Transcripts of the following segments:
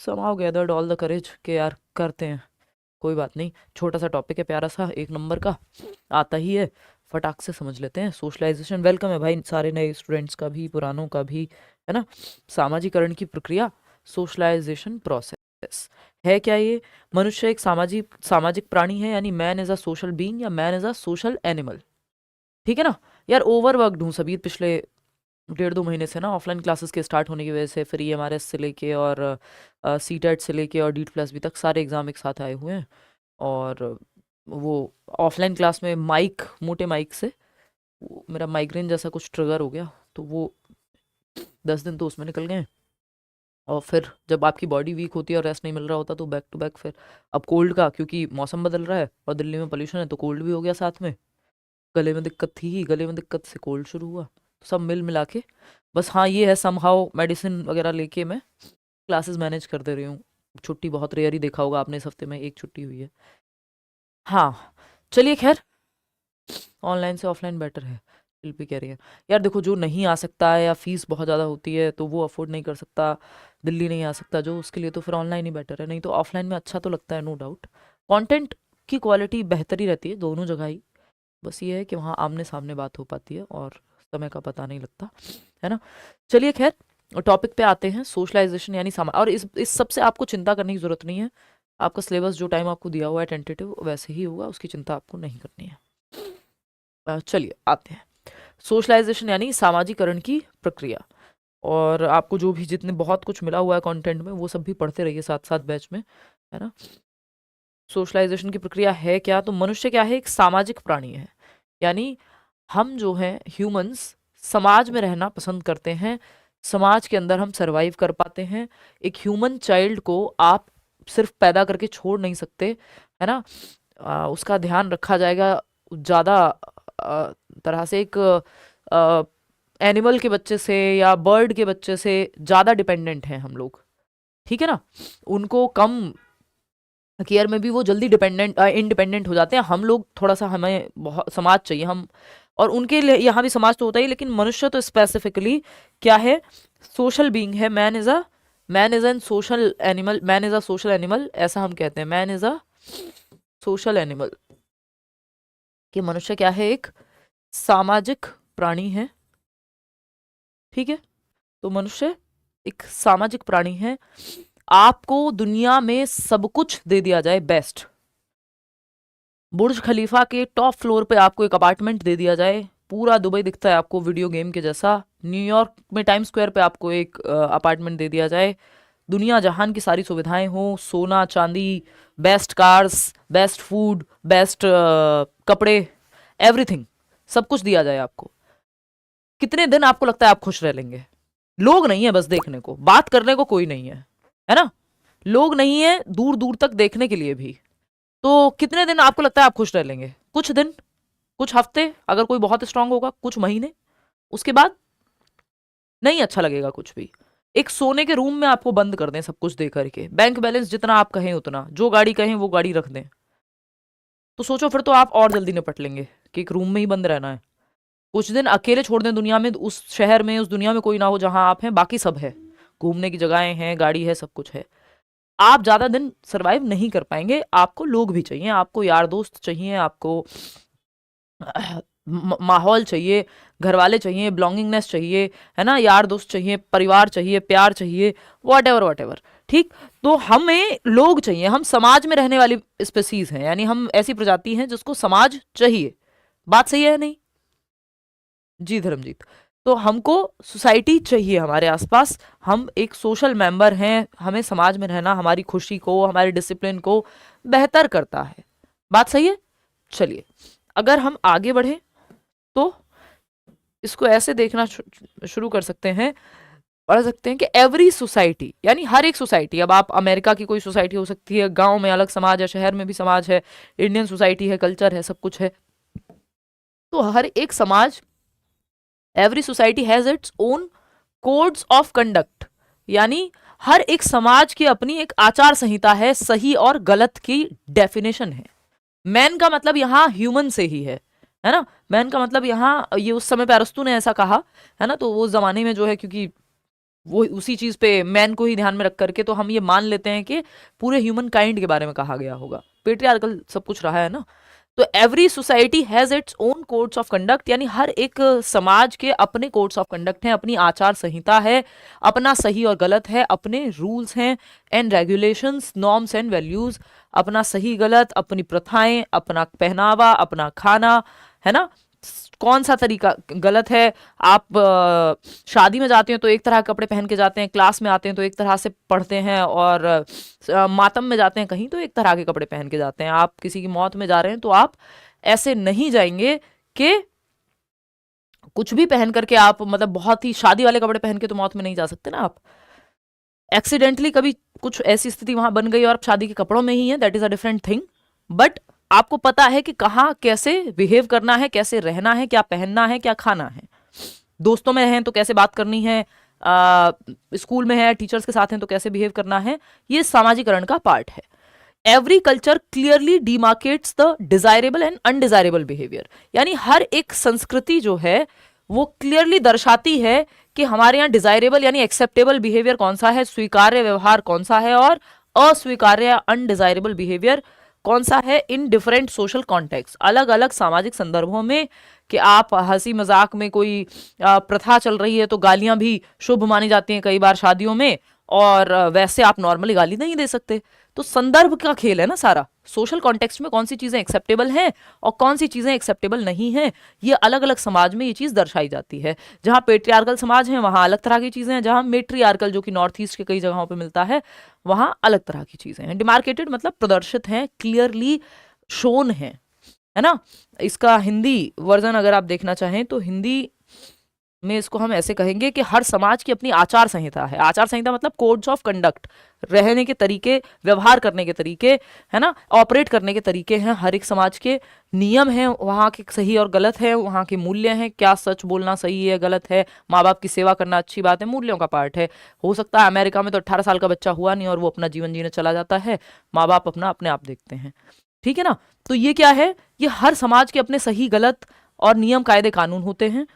somehow gathered all the courage कि यार करते हैं, कोई बात नहीं, छोटा सा टॉपिक है, प्यारा सा, 1 नंबर का आता ही है, फटाक से समझ लेते हैं। सोशलाइजेशन, वेलकम है भाई सारे नए स्टूडेंट्स का भी, पुरानों का भी, है ना। सामाजिकरण की प्रक्रिया, सोशलाइजेशन प्रोसेस है क्या ये? मनुष्य एक सामाजिक सामाजिक प्राणी है, यानी man is a social being या man is a social animal. ठीक है ना यार, ओवरवर्कड हूँ सभी पिछले 1.5-2 महीने से ना, ऑफलाइन क्लासेस के स्टार्ट होने की वजह से, फिर EMRS से लेके और CTET से लेके और DEET+B तक सारे एग्ज़ाम एक साथ आए हुए हैं। और वो ऑफलाइन क्लास में माइक, मोटे माइक से मेरा माइग्रेन जैसा कुछ ट्रिगर हो गया, तो वो 10 दिन तो उसमें निकल गए। और फिर जब आपकी बॉडी वीक होती है और रेस्ट नहीं मिल रहा होता, तो बैक टू बैक फिर अब कोल्ड का, क्योंकि मौसम बदल रहा है और दिल्ली में पोल्यूशन है, तो कोल्ड भी हो गया साथ में। गले में दिक्कत थी ही, गले में दिक्कत से कोल्ड शुरू हुआ, तो सब मिल मिला के बस। हाँ ये है, समहाउ मेडिसिन वगैरह लेके मैं क्लासेस मैनेज कर दे रही हूँ। छुट्टी बहुत रेयर ही देखा होगा आपने, इस हफ्ते में 1 छुट्टी हुई है। हाँ चलिए खैर, ऑनलाइन से ऑफलाइन बेटर है, शिल्पी कह रही है। यार देखो, जो नहीं आ सकता है या फीस बहुत ज़्यादा होती है तो वो अफोर्ड नहीं कर सकता, दिल्ली नहीं आ सकता जो, उसके लिए तो फिर ऑनलाइन ही बेटर है। नहीं तो ऑफलाइन में अच्छा तो लगता है, नो डाउट, कंटेंट की क्वालिटी बेहतर ही रहती है दोनों जगह ही। बस ये है कि वहाँ आमने सामने बात हो पाती है और समय का पता नहीं लगता, है ना। चलिए खैर, टॉपिक पे आते हैं। सोशलाइजेशन यानी और इस सब से आपको चिंता करने की ज़रूरत नहीं है। आपका सिलेबस जो टाइम आपको दिया हुआ है टेंटेटिव, वैसे ही होगा, उसकी चिंता आपको नहीं करनी है। चलिए आते हैं। सोशलाइजेशन यानी सामाजिकरण की प्रक्रिया। और आपको जो भी जितने बहुत कुछ मिला हुआ है कंटेंट में, वो सब भी पढ़ते रहिए साथ साथ बैच में, है ना। सोशलाइजेशन की प्रक्रिया है क्या? तो मनुष्य क्या है? एक सामाजिक प्राणी है, यानी हम जो हैं ह्यूमंस, समाज में रहना पसंद करते हैं, समाज के अंदर हम सरवाइव कर पाते हैं। एक ह्यूमन चाइल्ड को आप सिर्फ पैदा करके छोड़ नहीं सकते, है ना। उसका ध्यान रखा जाएगा ज़्यादा तरह से, एक एनिमल के बच्चे से या बर्ड के बच्चे से ज़्यादा डिपेंडेंट हैं हम लोग, ठीक है ना। उनको कम केयर में भी वो जल्दी इंडिपेंडेंट हो जाते हैं। हम लोग थोड़ा सा, हमें बहुत समाज चाहिए हम, और उनके लिए यहाँ भी समाज तो होता ही, लेकिन मनुष्य तो स्पेसिफिकली क्या है? सोशल बीइंग है। Man is an social animal, man is a social animal, ऐसा हम कहते हैं, man is a social animal. कि मनुष्य क्या है? एक सामाजिक प्राणी है, ठीक है। तो मनुष्य एक सामाजिक प्राणी है। आपको दुनिया में सब कुछ दे दिया जाए, बेस्ट, बुर्ज खलीफा के टॉप फ्लोर पे आपको एक अपार्टमेंट दे दिया जाए, पूरा दुबई दिखता है आपको वीडियो गेम के जैसा, न्यूयॉर्क में टाइम स्क्वायर पे आपको एक अपार्टमेंट दे दिया जाए, दुनिया जहान की सारी सुविधाएं हो, सोना चांदी, best cars, best food, best कपड़े, एवरीथिंग, सब कुछ दिया जाए आपको, कितने दिन आपको लगता है आप खुश रह लेंगे? लोग नहीं है बस देखने को, बात करने को कोई नहीं है ना। लोग नहीं है दूर दूर तक देखने के लिए भी, तो कितने दिन आपको लगता है आप खुश रह लेंगे? कुछ दिन, कुछ हफ्ते, अगर कोई बहुत स्ट्रांग होगा, कुछ महीने, उसके बाद नहीं अच्छा लगेगा कुछ भी। एक सोने के रूम में आपको बंद कर दें सब कुछ दे करके, बैंक बैलेंस जितना आप कहें उतना, जो गाड़ी कहें वो गाड़ी रख दें, तो सोचो फिर तो आप और जल्दी निपट लेंगे कि एक रूम में ही बंद रहना है। कुछ दिन अकेले छोड़ दें दुनिया में, उस शहर में, उस दुनिया में कोई ना हो जहां आप हैं, बाकी सब है, घूमने की जगहें हैं, गाड़ी है, सब कुछ है, आप ज्यादा दिन सरवाइव नहीं कर पाएंगे। आपको लोग भी चाहिए, आपको यार दोस्त चाहिए, आपको माहौल चाहिए, घर वाले चाहिए, बिलोंगिंगनेस चाहिए, है ना, यार दोस्त चाहिए, परिवार चाहिए, प्यार चाहिए, वॉट एवर वॉट एवर, ठीक। तो हमें लोग चाहिए, हम समाज में रहने वाली स्पेसीज हैं, यानी हम ऐसी प्रजाति हैं जिसको समाज चाहिए। बात सही है नहीं जी धर्मजीत? तो हमको सोसाइटी चाहिए हमारे आसपास, हम एक सोशल मेंबर हैं, हमें समाज में रहना हमारी खुशी को, हमारे डिसिप्लिन को बेहतर करता है। बात सही है? चलिए, अगर हम आगे बढ़े तो इसको ऐसे देखना शुरू कर सकते हैं, पढ़ सकते हैं कि एवरी सोसाइटी, यानी हर एक सोसाइटी, अब आप अमेरिका की कोई सोसाइटी हो सकती है, गांव में अलग समाज है, शहर में भी समाज है, इंडियन सोसाइटी है, कल्चर है, सब कुछ है, तो हर एक समाज, every society has its own codes of conduct, यानी हर एक समाज की अपनी एक आचार संहिता है, सही और गलत की डेफिनेशन है। मैन का मतलब यहाँ ह्यूमन से ही है ना। मैन का मतलब यहाँ, ये उस समय पे अरस्तु ने ऐसा कहा, है ना, तो वो जमाने में जो है, क्योंकि वो उसी चीज पे मैन को ही ध्यान में रख करके तो हम ये मान लेते हैं कि पूरे ह्यूमन काइंड के बारे में कहा गया होगा। पेट्रियार्कल सब कुछ रहा है ना। तो every society has its own codes of conduct, यानी हर एक समाज के अपने कोड्स ऑफ कंडक्ट हैं, अपनी आचार संहिता है, अपना सही और गलत है, अपने रूल्स हैं and regulations, norms and values, अपना सही गलत, अपनी प्रथाएं, अपना पहनावा, अपना खाना, है ना। कौन सा तरीका गलत है, आप शादी में जाते हैं तो एक तरह के कपड़े पहन के जाते हैं, क्लास में आते हैं तो एक तरह से पढ़ते हैं, और मातम में जाते हैं कहीं तो एक तरह के कपड़े पहन के जाते हैं। आप किसी की मौत में जा रहे हैं तो आप ऐसे नहीं जाएंगे कि कुछ भी पहन करके आप, मतलब बहुत ही शादी वाले कपड़े पहन के तो मौत में नहीं जा सकते ना आप। एक्सीडेंटली कभी कुछ ऐसी स्थिति वहां बन गई और आप शादी के कपड़ों में ही है, that is a different thing. But आपको पता है कि कहाँ कैसे बिहेव करना है, कैसे रहना है, क्या पहनना है, क्या खाना है। दोस्तों में हैं तो कैसे बात करनी है, स्कूल में है टीचर्स के साथ हैं तो कैसे बिहेव करना है, ये सामाजिकरण का पार्ट है। Every culture clearly demarcates the desirable and undesirable behaviour, यानी हर एक संस्कृति जो है वो क्लियरली दर्शाती है कि हमारे यहाँ डिजायरेबल यानी एक्सेप्टेबल बिहेवियर कौन सा है, स्वीकार्य व्यवहार कौन सा है, और अस्वीकार्य अनडिजायरेबल बिहेवियर कौन सा है इन डिफरेंट सोशल कॉन्टेक्स्ट, अलग अलग सामाजिक संदर्भों में। कि आप हंसी मजाक में कोई प्रथा चल रही है तो गालियां भी शुभ मानी जाती हैं कई बार शादियों में, और वैसे आप नॉर्मली गाली नहीं दे सकते। तो संदर्भ का खेल है ना सारा, सोशल कॉन्टेक्स्ट में कौन सी चीजें एक्सेप्टेबल हैं और कौन सी चीजें एक्सेप्टेबल नहीं हैं, ये अलग अलग समाज में ये चीज दर्शाई जाती है। जहां पेट्रियार्कल समाज है वहां अलग तरह की चीजें हैं, जहां मेट्रियार्कल जो कि नॉर्थ ईस्ट के कई जगहों पे मिलता है वहां अलग तरह की चीजें हैं। डिमार्केटेड मतलब प्रदर्शित हैं, क्लियरली शोन है ना। इसका हिंदी वर्जन अगर आप देखना चाहें तो हिंदी में इसको हम ऐसे कहेंगे कि हर समाज की अपनी आचार संहिता है। आचार संहिता मतलब कोड्स ऑफ कंडक्ट, रहने के तरीके, व्यवहार करने के तरीके, है ना, ऑपरेट करने के तरीके हैं हर एक समाज के। नियम हैं वहाँ के, सही और गलत है, वहाँ के मूल्य हैं, क्या सच बोलना सही है गलत है, माँ बाप की सेवा करना अच्छी बात है, मूल्यों का पार्ट है। हो सकता है अमेरिका में तो 18 साल का बच्चा हुआ नहीं और वो अपना जीवन जीने चला जाता है, माँ बाप अपना अपने आप देखते हैं, ठीक है ना। तो ये क्या है, ये हर समाज के अपने सही गलत और नियम कायदे कानून होते हैं।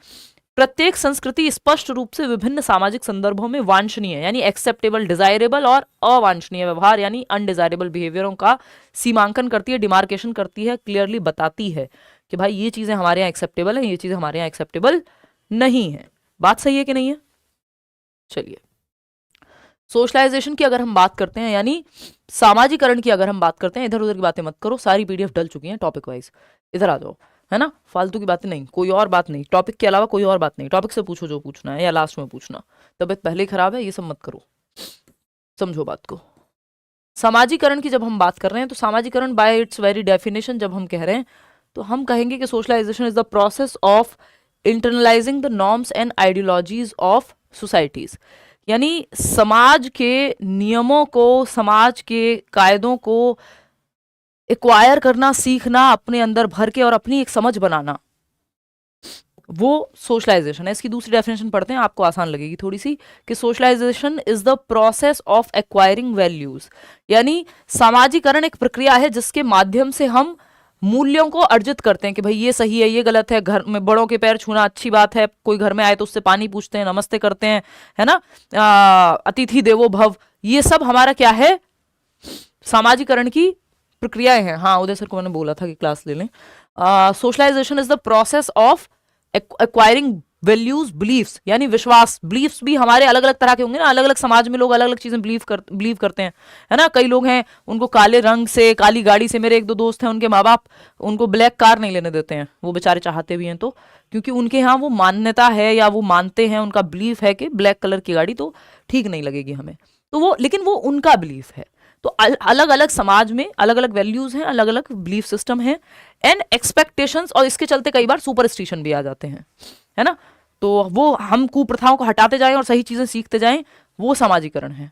प्रत्येक संस्कृति स्पष्ट रूप से विभिन्न सामाजिक संदर्भों में वांछनीय यानी एक्सेप्टेबल, डिजायरेबल और अवांछनीय व्यवहार यानी अनडिजायरेबल बिहेवियरों का सीमांकन करती है, डिमार्केशन करती है, क्लियरली बताती है कि भाई ये चीजें हमारे यहाँ एक्सेप्टेबल है, ये चीजें हमारे यहाँ एक्सेप्टेबल नहीं है। बात सही है कि नहीं है। चलिए, सोशलाइजेशन की अगर हम बात करते हैं, यानी सामाजिकरण की अगर हम बात करते हैं, इधर उधर की बातें मत करो, सारी पीडीएफ डल चुकी हैं टॉपिक वाइज, इधर आ जाओ, है ना। फालतू की बातें नहीं, कोई और बात नहीं, टॉपिक के अलावा कोई और बात नहीं, टॉपिक से पूछो जो पूछना है या लास्ट में पूछना। तबीयत पहले ही खराब है, ये सब मत करो, समझो बात को। सामाजिकरण की जब हम बात कर रहे हैं तो सामाजिकरण बाय इट्स वेरी डेफिनेशन जब हम कह रहे हैं तो हम कहेंगे कि socialisation is the process of internalising the norms and ideologies of societies, यानी समाज के नियमों को, समाज के कायदों को एक्वायर करना, सीखना, अपने अंदर भर के और अपनी एक समझ बनाना, वो सोशलाइजेशन है। इसकी दूसरी डेफिनेशन पढ़ते हैं, आपको आसान लगेगी थोड़ी सी, कि socialisation is the process of acquiring values, यानी सामाजिकरण एक प्रक्रिया है जिसके माध्यम से हम मूल्यों को अर्जित करते हैं कि भाई ये सही है, ये गलत है। घर में बड़ों के पैर छूना अच्छी बात है, कोई घर में आए तो उससे पानी पूछते हैं, नमस्ते करते हैं, है ना, अतिथि देवो भव, ये सब हमारा क्या है, सामाजिकरण की प्रक्रियाएं हैं। हाँ, उदय सर को मैंने बोला था कि क्लास ले लें। Socialisation is the process of acquiring values, beliefs, यानी विश्वास। बिलीफ्स भी हमारे अलग अलग तरह के होंगे ना, अलग अलग समाज में लोग अलग अलग चीजें बिलीव करते हैं, है ना। कई लोग हैं उनको काले रंग से, काली गाड़ी से, मेरे एक दो दोस्त हैं उनके माँ बाप उनको ब्लैक कार नहीं लेने देते हैं, वो बेचारे चाहते भी हैं तो, क्योंकि उनके यहाँ वो मान्यता है या वो मानते हैं, उनका बिलीफ है कि ब्लैक कलर की गाड़ी तो ठीक नहीं लगेगी हमें, तो वो, लेकिन वो उनका बिलीफ है। तो अलग अलग समाज में अलग अलग वैल्यूज हैं, अलग अलग बिलीफ सिस्टम है एंड एक्सपेक्टेशंस, और इसके चलते कई बार सुपरस्टिशन भी आ जाते हैं, है ना। तो वो हम कुप्रथाओं को हटाते जाएं और सही चीजें सीखते जाएं, वो सामाजिकरण है,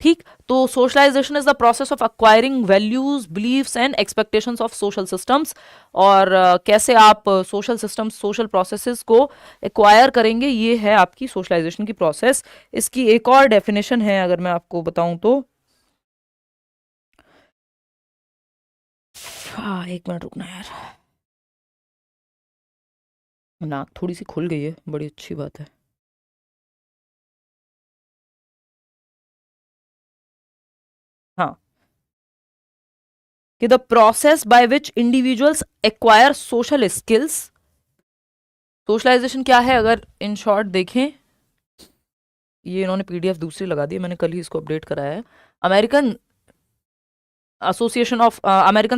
ठीक। तो socialisation is the process of acquiring values, beliefs and expectations of social systems, और कैसे आप सोशल सिस्टम्स, सोशल प्रोसेसेस को एक्वायर करेंगे, ये है आपकी सोशलाइजेशन की प्रोसेस। इसकी एक और डेफिनेशन है अगर मैं आपको बताऊं तो, हाँ एक मिनट रुकना यार, नाक थोड़ी सी खुल गई है, बड़ी अच्छी बात है। कि the process by which individuals acquire social skills. Socialisation क्या है अगर इन शॉर्ट देखें, ये इन्होंने पीडीएफ दूसरी लगा दी, मैंने कल ही इसको अपडेट कराया है। अमेरिकन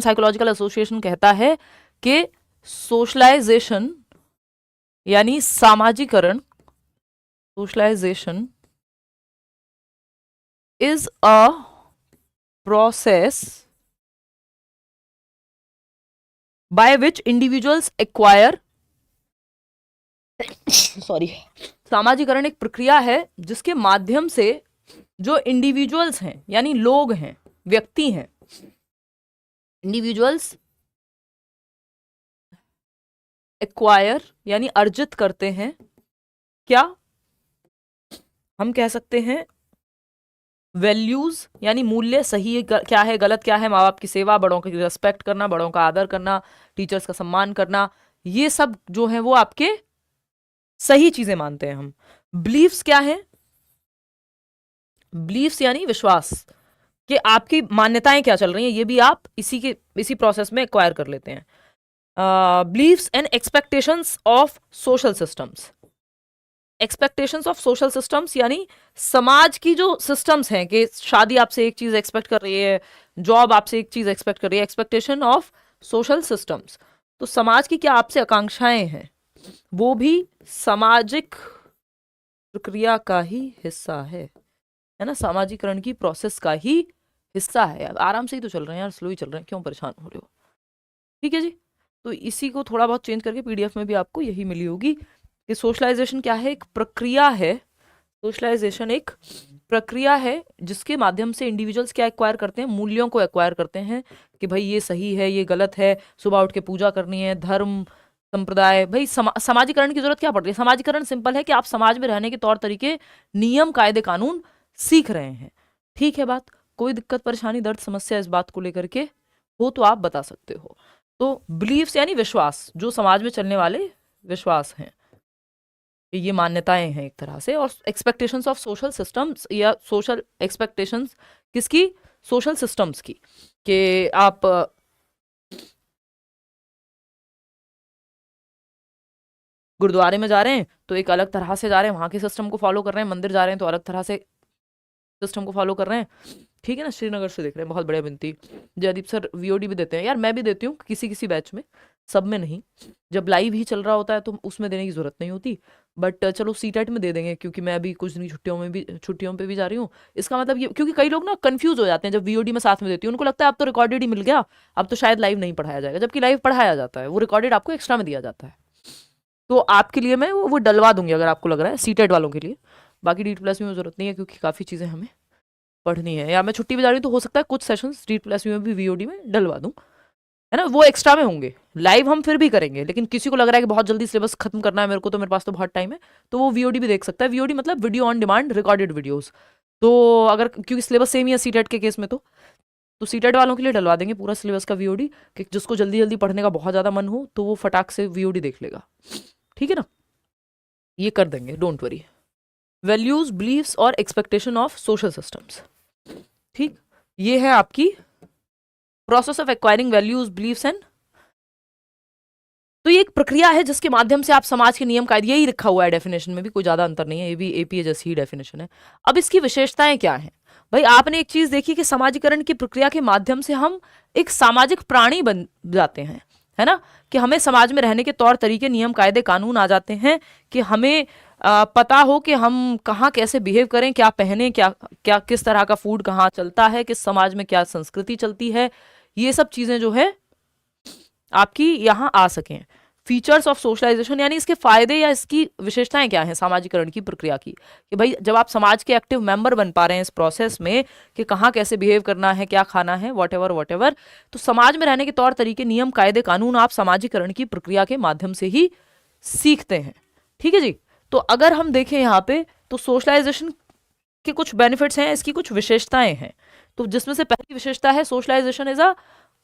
साइकोलॉजिकल एसोसिएशन कहता है कि सोशलाइजेशन यानी सामाजिकरण, socialisation is a process by which individuals acquire sorry, सामाजिकरण एक प्रक्रिया है जिसके माध्यम से जो इंडिविजुअल्स हैं यानी लोग हैं, व्यक्ति हैं, इंडिविजुअल्स एक्वायर यानी अर्जित करते हैं, क्या हम कह सकते हैं वैल्यूज यानी मूल्य, सही क्या है गलत क्या है, माँ बाप की सेवा, बड़ों की रिस्पेक्ट करना, बड़ों का आदर करना, टीचर्स का सम्मान करना, ये सब जो है वो आपके सही चीजें मानते हैं हम। बिलीफ्स क्या है, बिलीफ्स यानी विश्वास, कि आपकी मान्यताएं क्या चल रही हैं, ये भी आप इसी प्रोसेस में एक्वायर कर लेते हैं। Beliefs and expectations of social systems, expectations of social systems यानी समाज की जो सिस्टम्स हैं, कि शादी आपसे एक चीज एक्सपेक्ट कर रही है, जॉब आपसे एक चीज एक्सपेक्ट कर रही है, एक्सपेक्टेशन ऑफ सोशल सिस्टम्स। तो समाज की क्या आपसे आकांक्षाएं हैं, वो भी सामाजिक प्रक्रिया का ही हिस्सा है ना, सामाजिकरण की प्रोसेस का ही हिस्सा है। यार आराम से ही तो चल रहे हैं यार, स्लो ही चल रहे हैं, क्यों परेशान हो रहे हो? ठीक है जी, तो इसी को थोड़ा बहुत चेंज करके पीडीएफ में भी आपको यही मिली होगी कि सोशलाइजेशन क्या है, एक प्रक्रिया है। सोशलाइजेशन एक प्रक्रिया है जिसके माध्यम से इंडिविजुअल्स क्या एक्वायर करते हैं, मूल्यों को एक्वायर करते हैं, कि भाई ये सही है, ये गलत है, सुबह उठ के पूजा करनी है, धर्म संप्रदाय, भाई समाजीकरण की जरूरत क्या पड़ रही है? समाजीकरण सिंपल है कि आप समाज में रहने के तौर तरीके, नियम, कायदे, कानून सीख रहे हैं। ठीक है बात, कोई दिक्कत परेशानी दर्द समस्या इस बात को लेकर के हो तो आप बता सकते हो। तो बिलीव्स यानी विश्वास, जो समाज में चलने वाले विश्वास हैं, ये मान्यताएं हैं एक तरह से। और एक्सपेक्टेशंस ऑफ सोशल सिस्टम्स या सोशल एक्सपेक्टेशंस किसकी, सोशल सिस्टम्स की, कि आप गुरुद्वारे में जा रहे हैं तो एक अलग तरह से जा रहे हैं, वहां के सिस्टम को फॉलो कर रहे हैं, मंदिर जा रहे हैं तो अलग तरह से सिस्टम को फॉलो कर रहे हैं। ठीक है ना, श्रीनगर से देख रहे हैं, बहुत बढ़िया बिनती। जयदीप सर वीओडी भी देते हैं यार, मैं भी देती हूँ किसी किसी बैच में, सब में नहीं। जब लाइव ही चल रहा होता है तो उसमें देने की जरूरत नहीं होती, बट चलो सीटेट में दे देंगे, क्योंकि मैं अभी कुछ नहीं छुट्टियों पे भी जा रही हूँ। इसका मतलब ये, क्योंकि कई लोग ना कंफ्यूज हो जाते हैं जब वीओडी में साथ में देती हूँ, उनको लगता है अब तो रिकॉर्डेड ही मिल गया, अब तो शायद लाइव नहीं पढ़ाया जाएगा, जबकि लाइव पढ़ाया जाता है, वो रिकॉर्डेड आपको एक्स्ट्रा में दिया जाता है। तो आपके लिए मैं वो डलवा दूंगी अगर आपको लग रहा है, सीटेट वालों के लिए। बाकी DPLS में जरूरत नहीं है, क्योंकि काफ़ी चीज़ें हमें पढ़नी है, या मैं छुट्टी पे जा रही हूँ तो हो सकता है कुछ सेशंस DPLS में भी VOD में डलवा दूँ, है ना, वो एक्स्ट्रा में होंगे। लाइव हम फिर भी करेंगे, लेकिन किसी को लग रहा है कि बहुत जल्दी सिलेबस खत्म करना है मेरे को, तो मेरे पास तो बहुत टाइम है, तो वो VOD भी देख सकता है। VOD मतलब video on demand recorded videos. तो अगर, क्योंकि सिलेबस सेम ही है सीटेट के केस में, तो सीटेट वालों के लिए डलवा देंगे पूरा सिलेबस का VOD, कि जिसको जल्दी जल्दी पढ़ने का बहुत ज़्यादा मन हो तो वो फटाक से VOD देख लेगा। ठीक है ना, ये कर देंगे, डोंट वरी। वैल्यूज, बिलीव्स और एक्सपेक्टेशन ऑफ सोशल सिस्टम्स, ठीक, ये है आपकी process of acquiring values, beliefs and. तो ये एक प्रक्रिया है जिसके माध्यम से आप समाज के नियम कायदे, यही लिखा हुआ है डेफिनेशन में भी, कोई ज्यादा अंतर नहीं है, ये भी APA जैसी ही डेफिनेशन है। अब इसकी विशेषताएं क्या हैं? भाई आपने एक चीज देखी कि समाजीकरण की प्रक्रिया के माध्यम से हम एक सामाजिक प्राणी बन जाते हैं, है ना, कि हमें समाज में रहने के तौर तरीके, नियम कायदे कानून आ जाते हैं, कि हमें पता हो कि हम कहाँ कैसे बिहेव करें, क्या पहने, क्या क्या किस तरह का फूड कहाँ चलता है, किस समाज में क्या संस्कृति चलती है, ये सब चीजें जो है आपकी यहाँ आ सकें। फीचर्स ऑफ सोशलाइजेशन यानी इसके फायदे या इसकी विशेषताएं क्या हैं सामाजिकरण की प्रक्रिया की, कि भाई जब आप समाज के एक्टिव मेंबर बन पा रहे हैं इस प्रोसेस में, कि कहाँ कैसे बिहेव करना है, क्या खाना है, वॉट एवर, तो समाज में रहने के तौर तरीके, नियम कायदे कानून आप सामाजिकरण की प्रक्रिया के माध्यम से ही सीखते हैं। ठीक है जी, तो अगर हम देखें यहाँ पे, तो सोशलाइजेशन के कुछ बेनिफिट्स हैं, इसकी कुछ विशेषताएं हैं। तो जिसमें से पहली विशेषता है, socialisation is a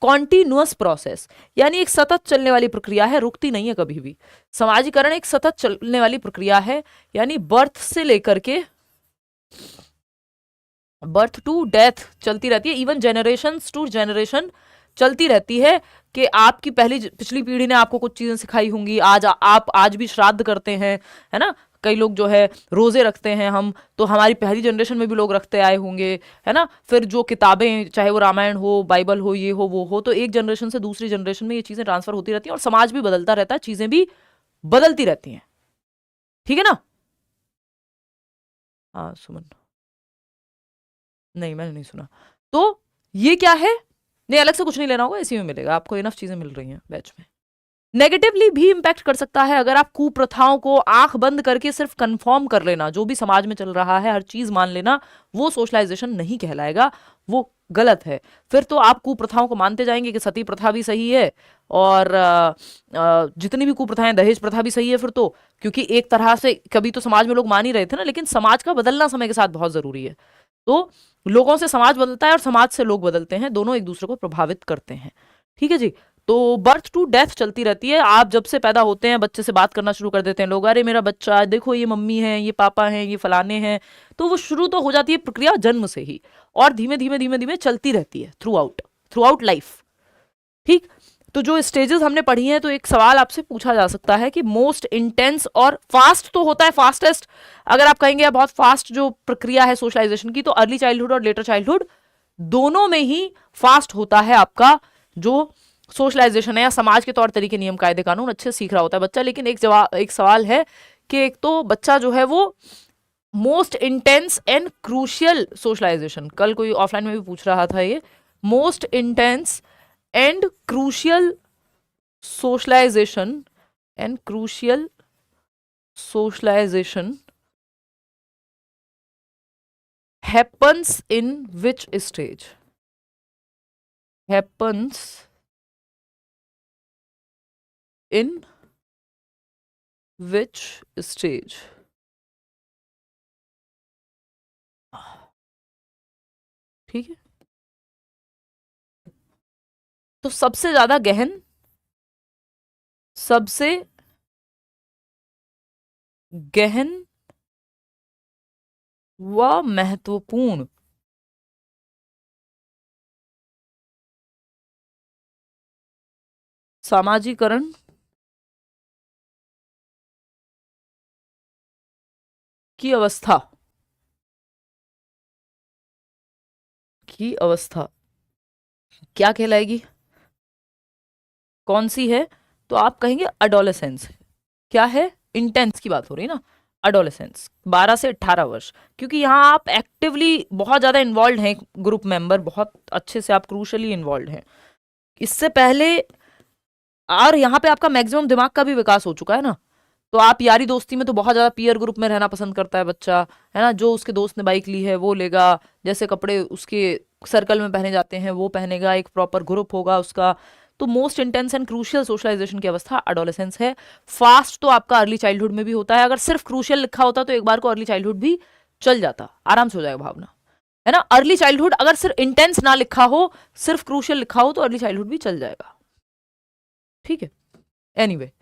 continuous process, यानी एक सतत चलने वाली प्रक्रिया है, रुकती नहीं है कभी भी। समाजीकरण एक सतत चलने वाली प्रक्रिया है, यानी बर्थ से लेकर के बर्थ टू डेथ चलती रहती है, इवन जनरेशन टू जनरेशन चलती रहती है कि आपकी पिछली पीढ़ी ने आपको कुछ चीजें सिखाई होंगी, आप आज भी श्राद्ध करते हैं, है ना, कई लोग जो है रोजे रखते हैं, हम तो हमारी पहली जनरेशन में भी लोग रखते आए होंगे, है ना। फिर जो किताबें, चाहे वो रामायण हो, बाइबल हो, ये हो वो हो, तो एक जनरेशन से दूसरी जनरेशन में ये चीजें ट्रांसफर होती रहती हैं और समाज भी बदलता रहता है, चीजें भी बदलती रहती हैं, ठीक है ना। हाँ सुमन, नहीं मैंने नहीं सुना। तो ये क्या है, नहीं अलग से कुछ नहीं लेना होगा, इसी में मिलेगा आपको, इनफ चीजें मिल रही हैं बैच में। नेगेटिवली भी इंपैक्ट कर सकता है अगर आप कुप्रथाओं को आंख बंद करके सिर्फ कंफर्म कर लेना, जो भी समाज में चल रहा है हर चीज मान लेना, वो सोशलाइजेशन नहीं कहलाएगा, वो गलत है। फिर तो आप कुप्रथाओं को मानते जाएंगे कि सती प्रथा भी सही है और जितनी भी कुप्रथाएं, दहेज प्रथा भी सही है फिर तो, क्योंकि एक तरह से कभी तो समाज में लोग मान ही रहे थे ना, लेकिन समाज का बदलना समय के साथ बहुत जरूरी है। तो लोगों से समाज बदलता है और समाज से लोग बदलते हैं, दोनों एक दूसरे को प्रभावित करते हैं, ठीक है जी। तो बर्थ टू डेथ चलती रहती है। आप जब से पैदा होते हैं बच्चे से बात करना शुरू कर देते हैं लोग, अरे मेरा बच्चा देखो, ये मम्मी है, ये पापा हैं, ये फलाने हैं, तो वो शुरू तो हो जाती है प्रक्रिया जन्म से ही, और धीमे धीमे धीमे धीमे चलती रहती है थ्रू आउट लाइफ, ठीक। तो जो स्टेजेस हमने पढ़ी हैं, तो एक सवाल आपसे पूछा जा सकता है कि मोस्ट इंटेंस और फास्ट तो होता है, फास्टेस्ट अगर आप कहेंगे बहुत फास्ट जो प्रक्रिया है सोशलाइजेशन की, तो अर्ली चाइल्डहुड और लेटर चाइल्डहुड दोनों में ही फास्ट होता है आपका जो सोशलाइजेशन है, या समाज के तौर तरीके, नियम, कायदे, कानून अच्छे से सीख रहा होता है बच्चा। लेकिन एक सवाल है कि एक तो बच्चा जो है वो most intense and crucial socialisation, कल कोई ऑफलाइन में भी पूछ रहा था, ये most intense and crucial socialisation happens in which stage? Happens in which stage? ठीक है, तो सबसे गहन व महत्वपूर्ण सामाजिकरण की अवस्था क्या कहलाएगी, कौन सी है? तो आप कहेंगे अडोलेसेंस। क्या है? इंटेंस की बात हो रही है ना, अडोलेसेंस 12 से 18 वर्ष, क्योंकि यहाँ आप एक्टिवली बहुत ज्यादा इन्वॉल्व हैं, ग्रुप मेंबर बहुत अच्छे से, आप क्रूशली इन्वॉल्व हैं इससे पहले, और यहाँ पे आपका मैक्सिमम दिमाग का भी विकास हो चुका है ना। तो आप यारी दोस्ती में तो बहुत ज्यादा पीयर ग्रुप में रहना पसंद करता है बच्चा, है ना, जो उसके दोस्त ने बाइक ली है वो लेगा, जैसे कपड़े उसके सर्कल में पहने जाते हैं वो पहनेगा, एक प्रॉपर ग्रुप होगा उसका। तो most intense and crucial socialisation की अवस्था एडोलेसेंस है। फास्ट तो आपका अर्ली चाइल्डहुड में भी होता है, अगर सिर्फ क्रूशियल लिखा होता तो एक बार को अर्ली चाइल्डहुड भी चल जाता, आराम से हो जाएगा भावना, है ना। अर्ली चाइल्डहुड अगर सिर्फ इंटेंस ना लिखा हो, सिर्फ क्रूशियल लिखा हो, तो अर्ली चाइल्डहुड भी चल जाएगा, ठीक है। एनीवे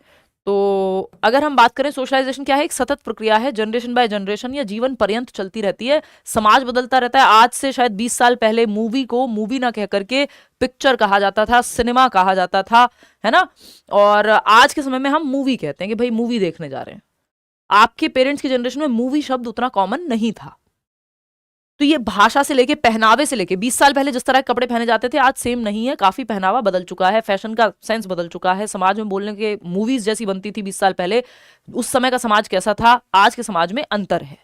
तो अगर हम बात करें सोशलाइजेशन क्या है, एक सतत प्रक्रिया है, जनरेशन बाय जनरेशन या जीवन पर्यंत चलती रहती है, समाज बदलता रहता है। आज से शायद 20 साल पहले मूवी को मूवी ना कह करके पिक्चर कहा जाता था, सिनेमा कहा जाता था, है ना, और आज के समय में हम मूवी कहते हैं कि भाई मूवी देखने जा रहे हैं। आपके पेरेंट्स की जनरेशन में मूवी शब्द उतना कॉमन नहीं था। तो ये भाषा से लेके, पहनावे से लेके, 20 साल पहले जिस तरह के कपड़े पहने जाते थे आज सेम नहीं है, काफी पहनावा बदल चुका है, फैशन का सेंस बदल चुका है, समाज में बोलने के मूवीज जैसी बनती थी 20 साल पहले, उस समय का समाज कैसा था, आज के समाज में अंतर है।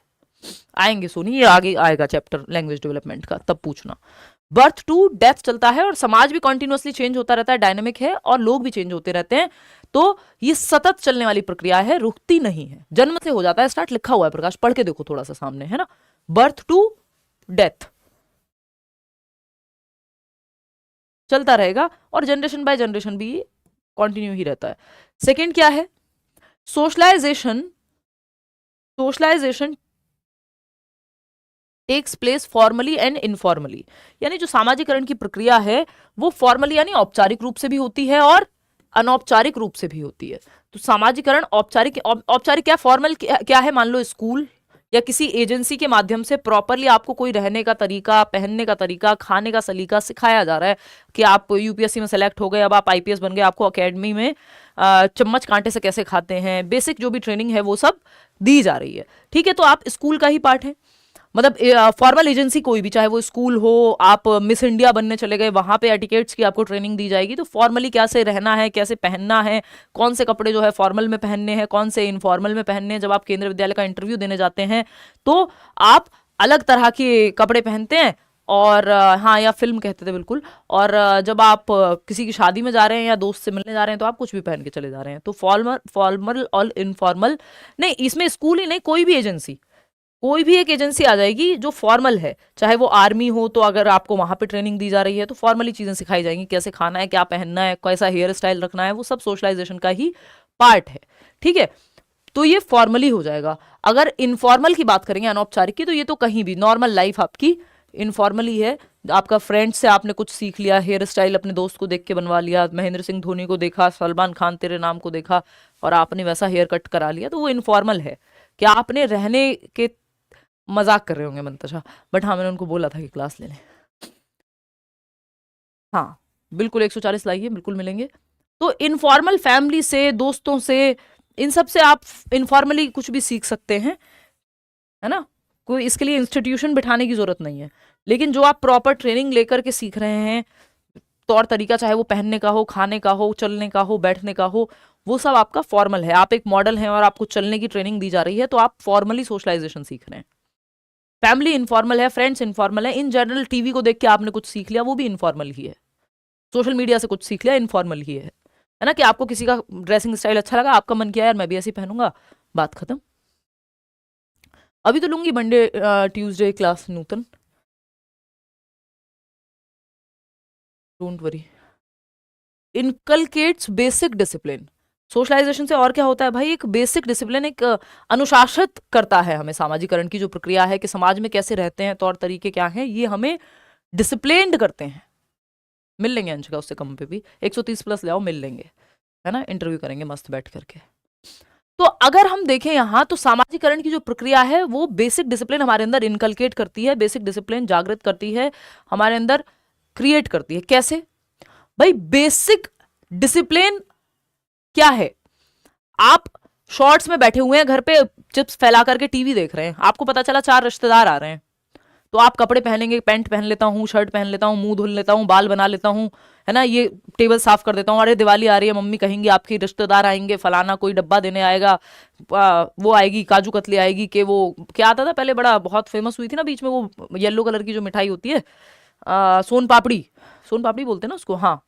आएंगे सोनी, ये आगे आएगा चैप्टर लैंग्वेज डेवलपमेंट का, तब पूछना। बर्थ टू डेथ चलता है और समाज भी कॉन्टिन्यूसली चेंज होता रहता है, डायनेमिक है, और लोग भी चेंज होते रहते हैं। तो ये सतत चलने वाली प्रक्रिया है, रुकती नहीं है, जन्म से हो जाता है स्टार्ट, लिखा हुआ है प्रकाश, पढ़ के देखो थोड़ा सा सामने, है ना। बर्थ टू डेथ चलता रहेगा और जनरेशन बाय जनरेशन भी कंटिन्यू ही रहता है। सेकंड क्या है, socialisation takes place formally and informally, यानी जो सामाजिकरण की प्रक्रिया है वो फॉर्मली यानी औपचारिक रूप से भी होती है और अनौपचारिक रूप से भी होती है। तो सामाजिकरण औपचारिक क्या, फॉर्मल क्या है, मान लो स्कूल या किसी एजेंसी के माध्यम से प्रॉपरली आपको कोई रहने का तरीका, पहनने का तरीका, खाने का सलीका सिखाया जा रहा है कि आप यूपीएससी में सेलेक्ट हो गए, अब आप आईपीएस बन गए, आपको अकेडमी में चम्मच कांटे से कैसे खाते हैं, बेसिक जो भी ट्रेनिंग है वो सब दी जा रही है। ठीक है, तो आप स्कूल का ही पार्ट है। मतलब फॉर्मल एजेंसी कोई भी, चाहे वो स्कूल हो, आप मिस इंडिया बनने चले गए, वहां पे एटिकेट्स की आपको ट्रेनिंग दी जाएगी। तो फॉर्मली कैसे रहना है, कैसे पहनना है, कौन से कपड़े जो है फॉर्मल में पहनने हैं, कौन से इनफॉर्मल में पहनने हैं। जब आप केंद्रीय विद्यालय का इंटरव्यू देने जाते हैं तो आप अलग तरह के कपड़े पहनते हैं, और हाँ, या फिल्म कहते थे बिल्कुल। और जब आप किसी की शादी में जा रहे हैं या दोस्त से मिलने जा रहे हैं तो आप कुछ भी पहन के चले जा रहे हैं। तो फॉर्मल फॉर्मल और इनफॉर्मल नहीं, इसमें स्कूल ही नहीं, कोई भी एजेंसी, कोई भी एक एजेंसी आ जाएगी जो फॉर्मल है, चाहे वो आर्मी हो, तो अगर आपको वहां पे ट्रेनिंग दी जा रही है तो फॉर्मली चीजें सिखाई जाएंगी, कैसे खाना है, क्या पहनना है, कैसा हेयर स्टाइल रखना है, वो सब सोशलाइजेशन का ही पार्ट है। ठीक है, तो ये फॉर्मली हो जाएगा। अगर इनफॉर्मल की बात करेंगे, अनौपचारिक की, तो ये तो कहीं भी नॉर्मल लाइफ आपकी इनफॉर्मली है। आपका फ्रेंड से आपने कुछ सीख लिया, हेयर स्टाइल अपने दोस्त को देख के बनवा लिया, महेंद्र सिंह धोनी को देखा, सलमान खान तेरे नाम को देखा और आपने वैसा हेयर कट करा लिया, तो वो इनफॉर्मल है। क्या आपने रहने के, मजाक कर रहे होंगे मंतशा, बट हाँ मैंने उनको बोला था कि क्लास ले लें। हाँ बिल्कुल, 140 लाइए, बिल्कुल मिलेंगे। तो इनफॉर्मल फैमिली से, दोस्तों से, इन सब से आप इनफॉर्मली कुछ भी सीख सकते हैं, है ना। कोई इसके लिए इंस्टीट्यूशन बिठाने की जरूरत नहीं है। लेकिन जो आप प्रॉपर ट्रेनिंग लेकर के सीख रहे हैं, तौर तरीका, चाहे वो पहनने का हो, खाने का हो, चलने का हो, बैठने का हो, वो सब आपका फॉर्मल है। आप एक मॉडल हैं और आपको चलने की ट्रेनिंग दी जा रही है, तो आप फॉर्मली सोशलाइजेशन सीख रहे हैं। फैमिली इनफॉर्मल है, फ्रेंड्स इनफॉर्मल है, इन जनरल टीवी को देख के आपने कुछ सीख लिया, वो भी इनफॉर्मल ही है। सोशल मीडिया से कुछ सीख लिया, इनफॉर्मल ही है ना। कि आपको किसी का ड्रेसिंग स्टाइल अच्छा लगा, आपका मन किया यार मैं भी ऐसे ही पहनूंगा, बात खत्म। अभी तो लूंगी Monday Tuesday class Nutan, don't worry. Inculcates basic discipline. Socialisation से और क्या होता है भाई, एक बेसिक डिसिप्लिन, एक अनुशासित करता है हमें। सामाजिकरण की जो प्रक्रिया है कि समाज में कैसे रहते हैं, तौर तरीके क्या हैं, ये हमें डिसिप्लिन्ड करते हैं। मिल लेंगे अंश का, उससे कम पे भी 130 प्लस ले आओ, मिल लेंगे, है ना। इंटरव्यू करेंगे मस्त बैठ करके। तो अगर हम देखें यहाँ, तो सामाजिकरण की जो प्रक्रिया है वो बेसिक डिसिप्लिन हमारे अंदर इनकलकेट करती है, बेसिक डिसिप्लिन जागृत करती है हमारे अंदर, क्रिएट करती है। कैसे भाई, बेसिक डिसिप्लिन क्या है? आप शॉर्ट्स में बैठे हुए हैं घर पे, चिप्स फैला करके टीवी देख रहे हैं, आपको पता चला 4 रिश्तेदार आ रहे हैं, तो आप कपड़े पहनेंगे, पैंट पहन लेता हूँ, शर्ट पहन लेता हूँ, मुंह धुल लेता हूँ, बाल बना लेता हूँ, है ना, ये टेबल साफ कर देता हूँ, अरे दिवाली आ रही है, मम्मी कहेंगी आपके रिश्तेदार आएंगे, फलाना कोई डब्बा देने आएगा, वो आएगी, काजू कतली आएगी, कि वो क्या आता था पहले, बड़ा बहुत फेमस हुई थी ना बीच में, वो येलो कलर की जो मिठाई होती है, सोन पापड़ी, सोन पापड़ी बोलते हैं ना उसको, हाँ,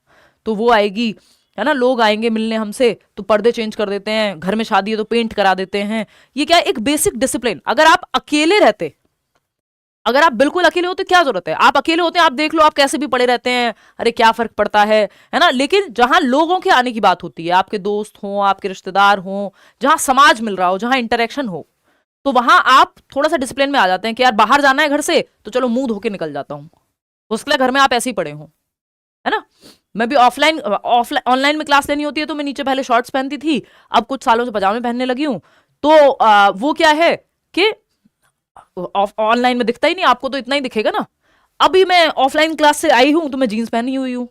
तो वो आएगी, है ना। लोग आएंगे मिलने हमसे, तो पर्दे चेंज कर देते हैं, घर में शादी है तो पेंट करा देते हैं। ये क्या है, एक बेसिक डिसिप्लिन। अगर आप अकेले रहते, अगर आप बिल्कुल अकेले होते, क्या जरूरत है, आप अकेले होते हैं, आप देख लो आप कैसे भी पड़े रहते हैं, अरे क्या फर्क पड़ता है ना। लेकिन जहां लोगों के आने की बात होती है, आपके दोस्त हों, आपके रिश्तेदार हों, जहां समाज मिल रहा हो, जहां इंटरेक्शन हो, तो वहां आप थोड़ा सा डिसिप्लिन में आ जाते हैं कि यार बाहर जाना है घर से, तो चलो मुंह धो के निकल जाता हूं, उसके लिए घर में आप ऐसे ही पड़े हो, है ना। मैं भी ऑफलाइन ऑनलाइन में क्लास लेनी होती है, तो मैं नीचे पहले शॉर्ट्स पहनती थी, अब कुछ सालों से पजामे पहनने लगी हूँ। तो वो क्या है कि ऑनलाइन में दिखता ही नहीं, आपको तो इतना ही दिखेगा ना। अभी मैं ऑफलाइन क्लास से आई हूं तो मैं जीन्स पहनी हुई हूं,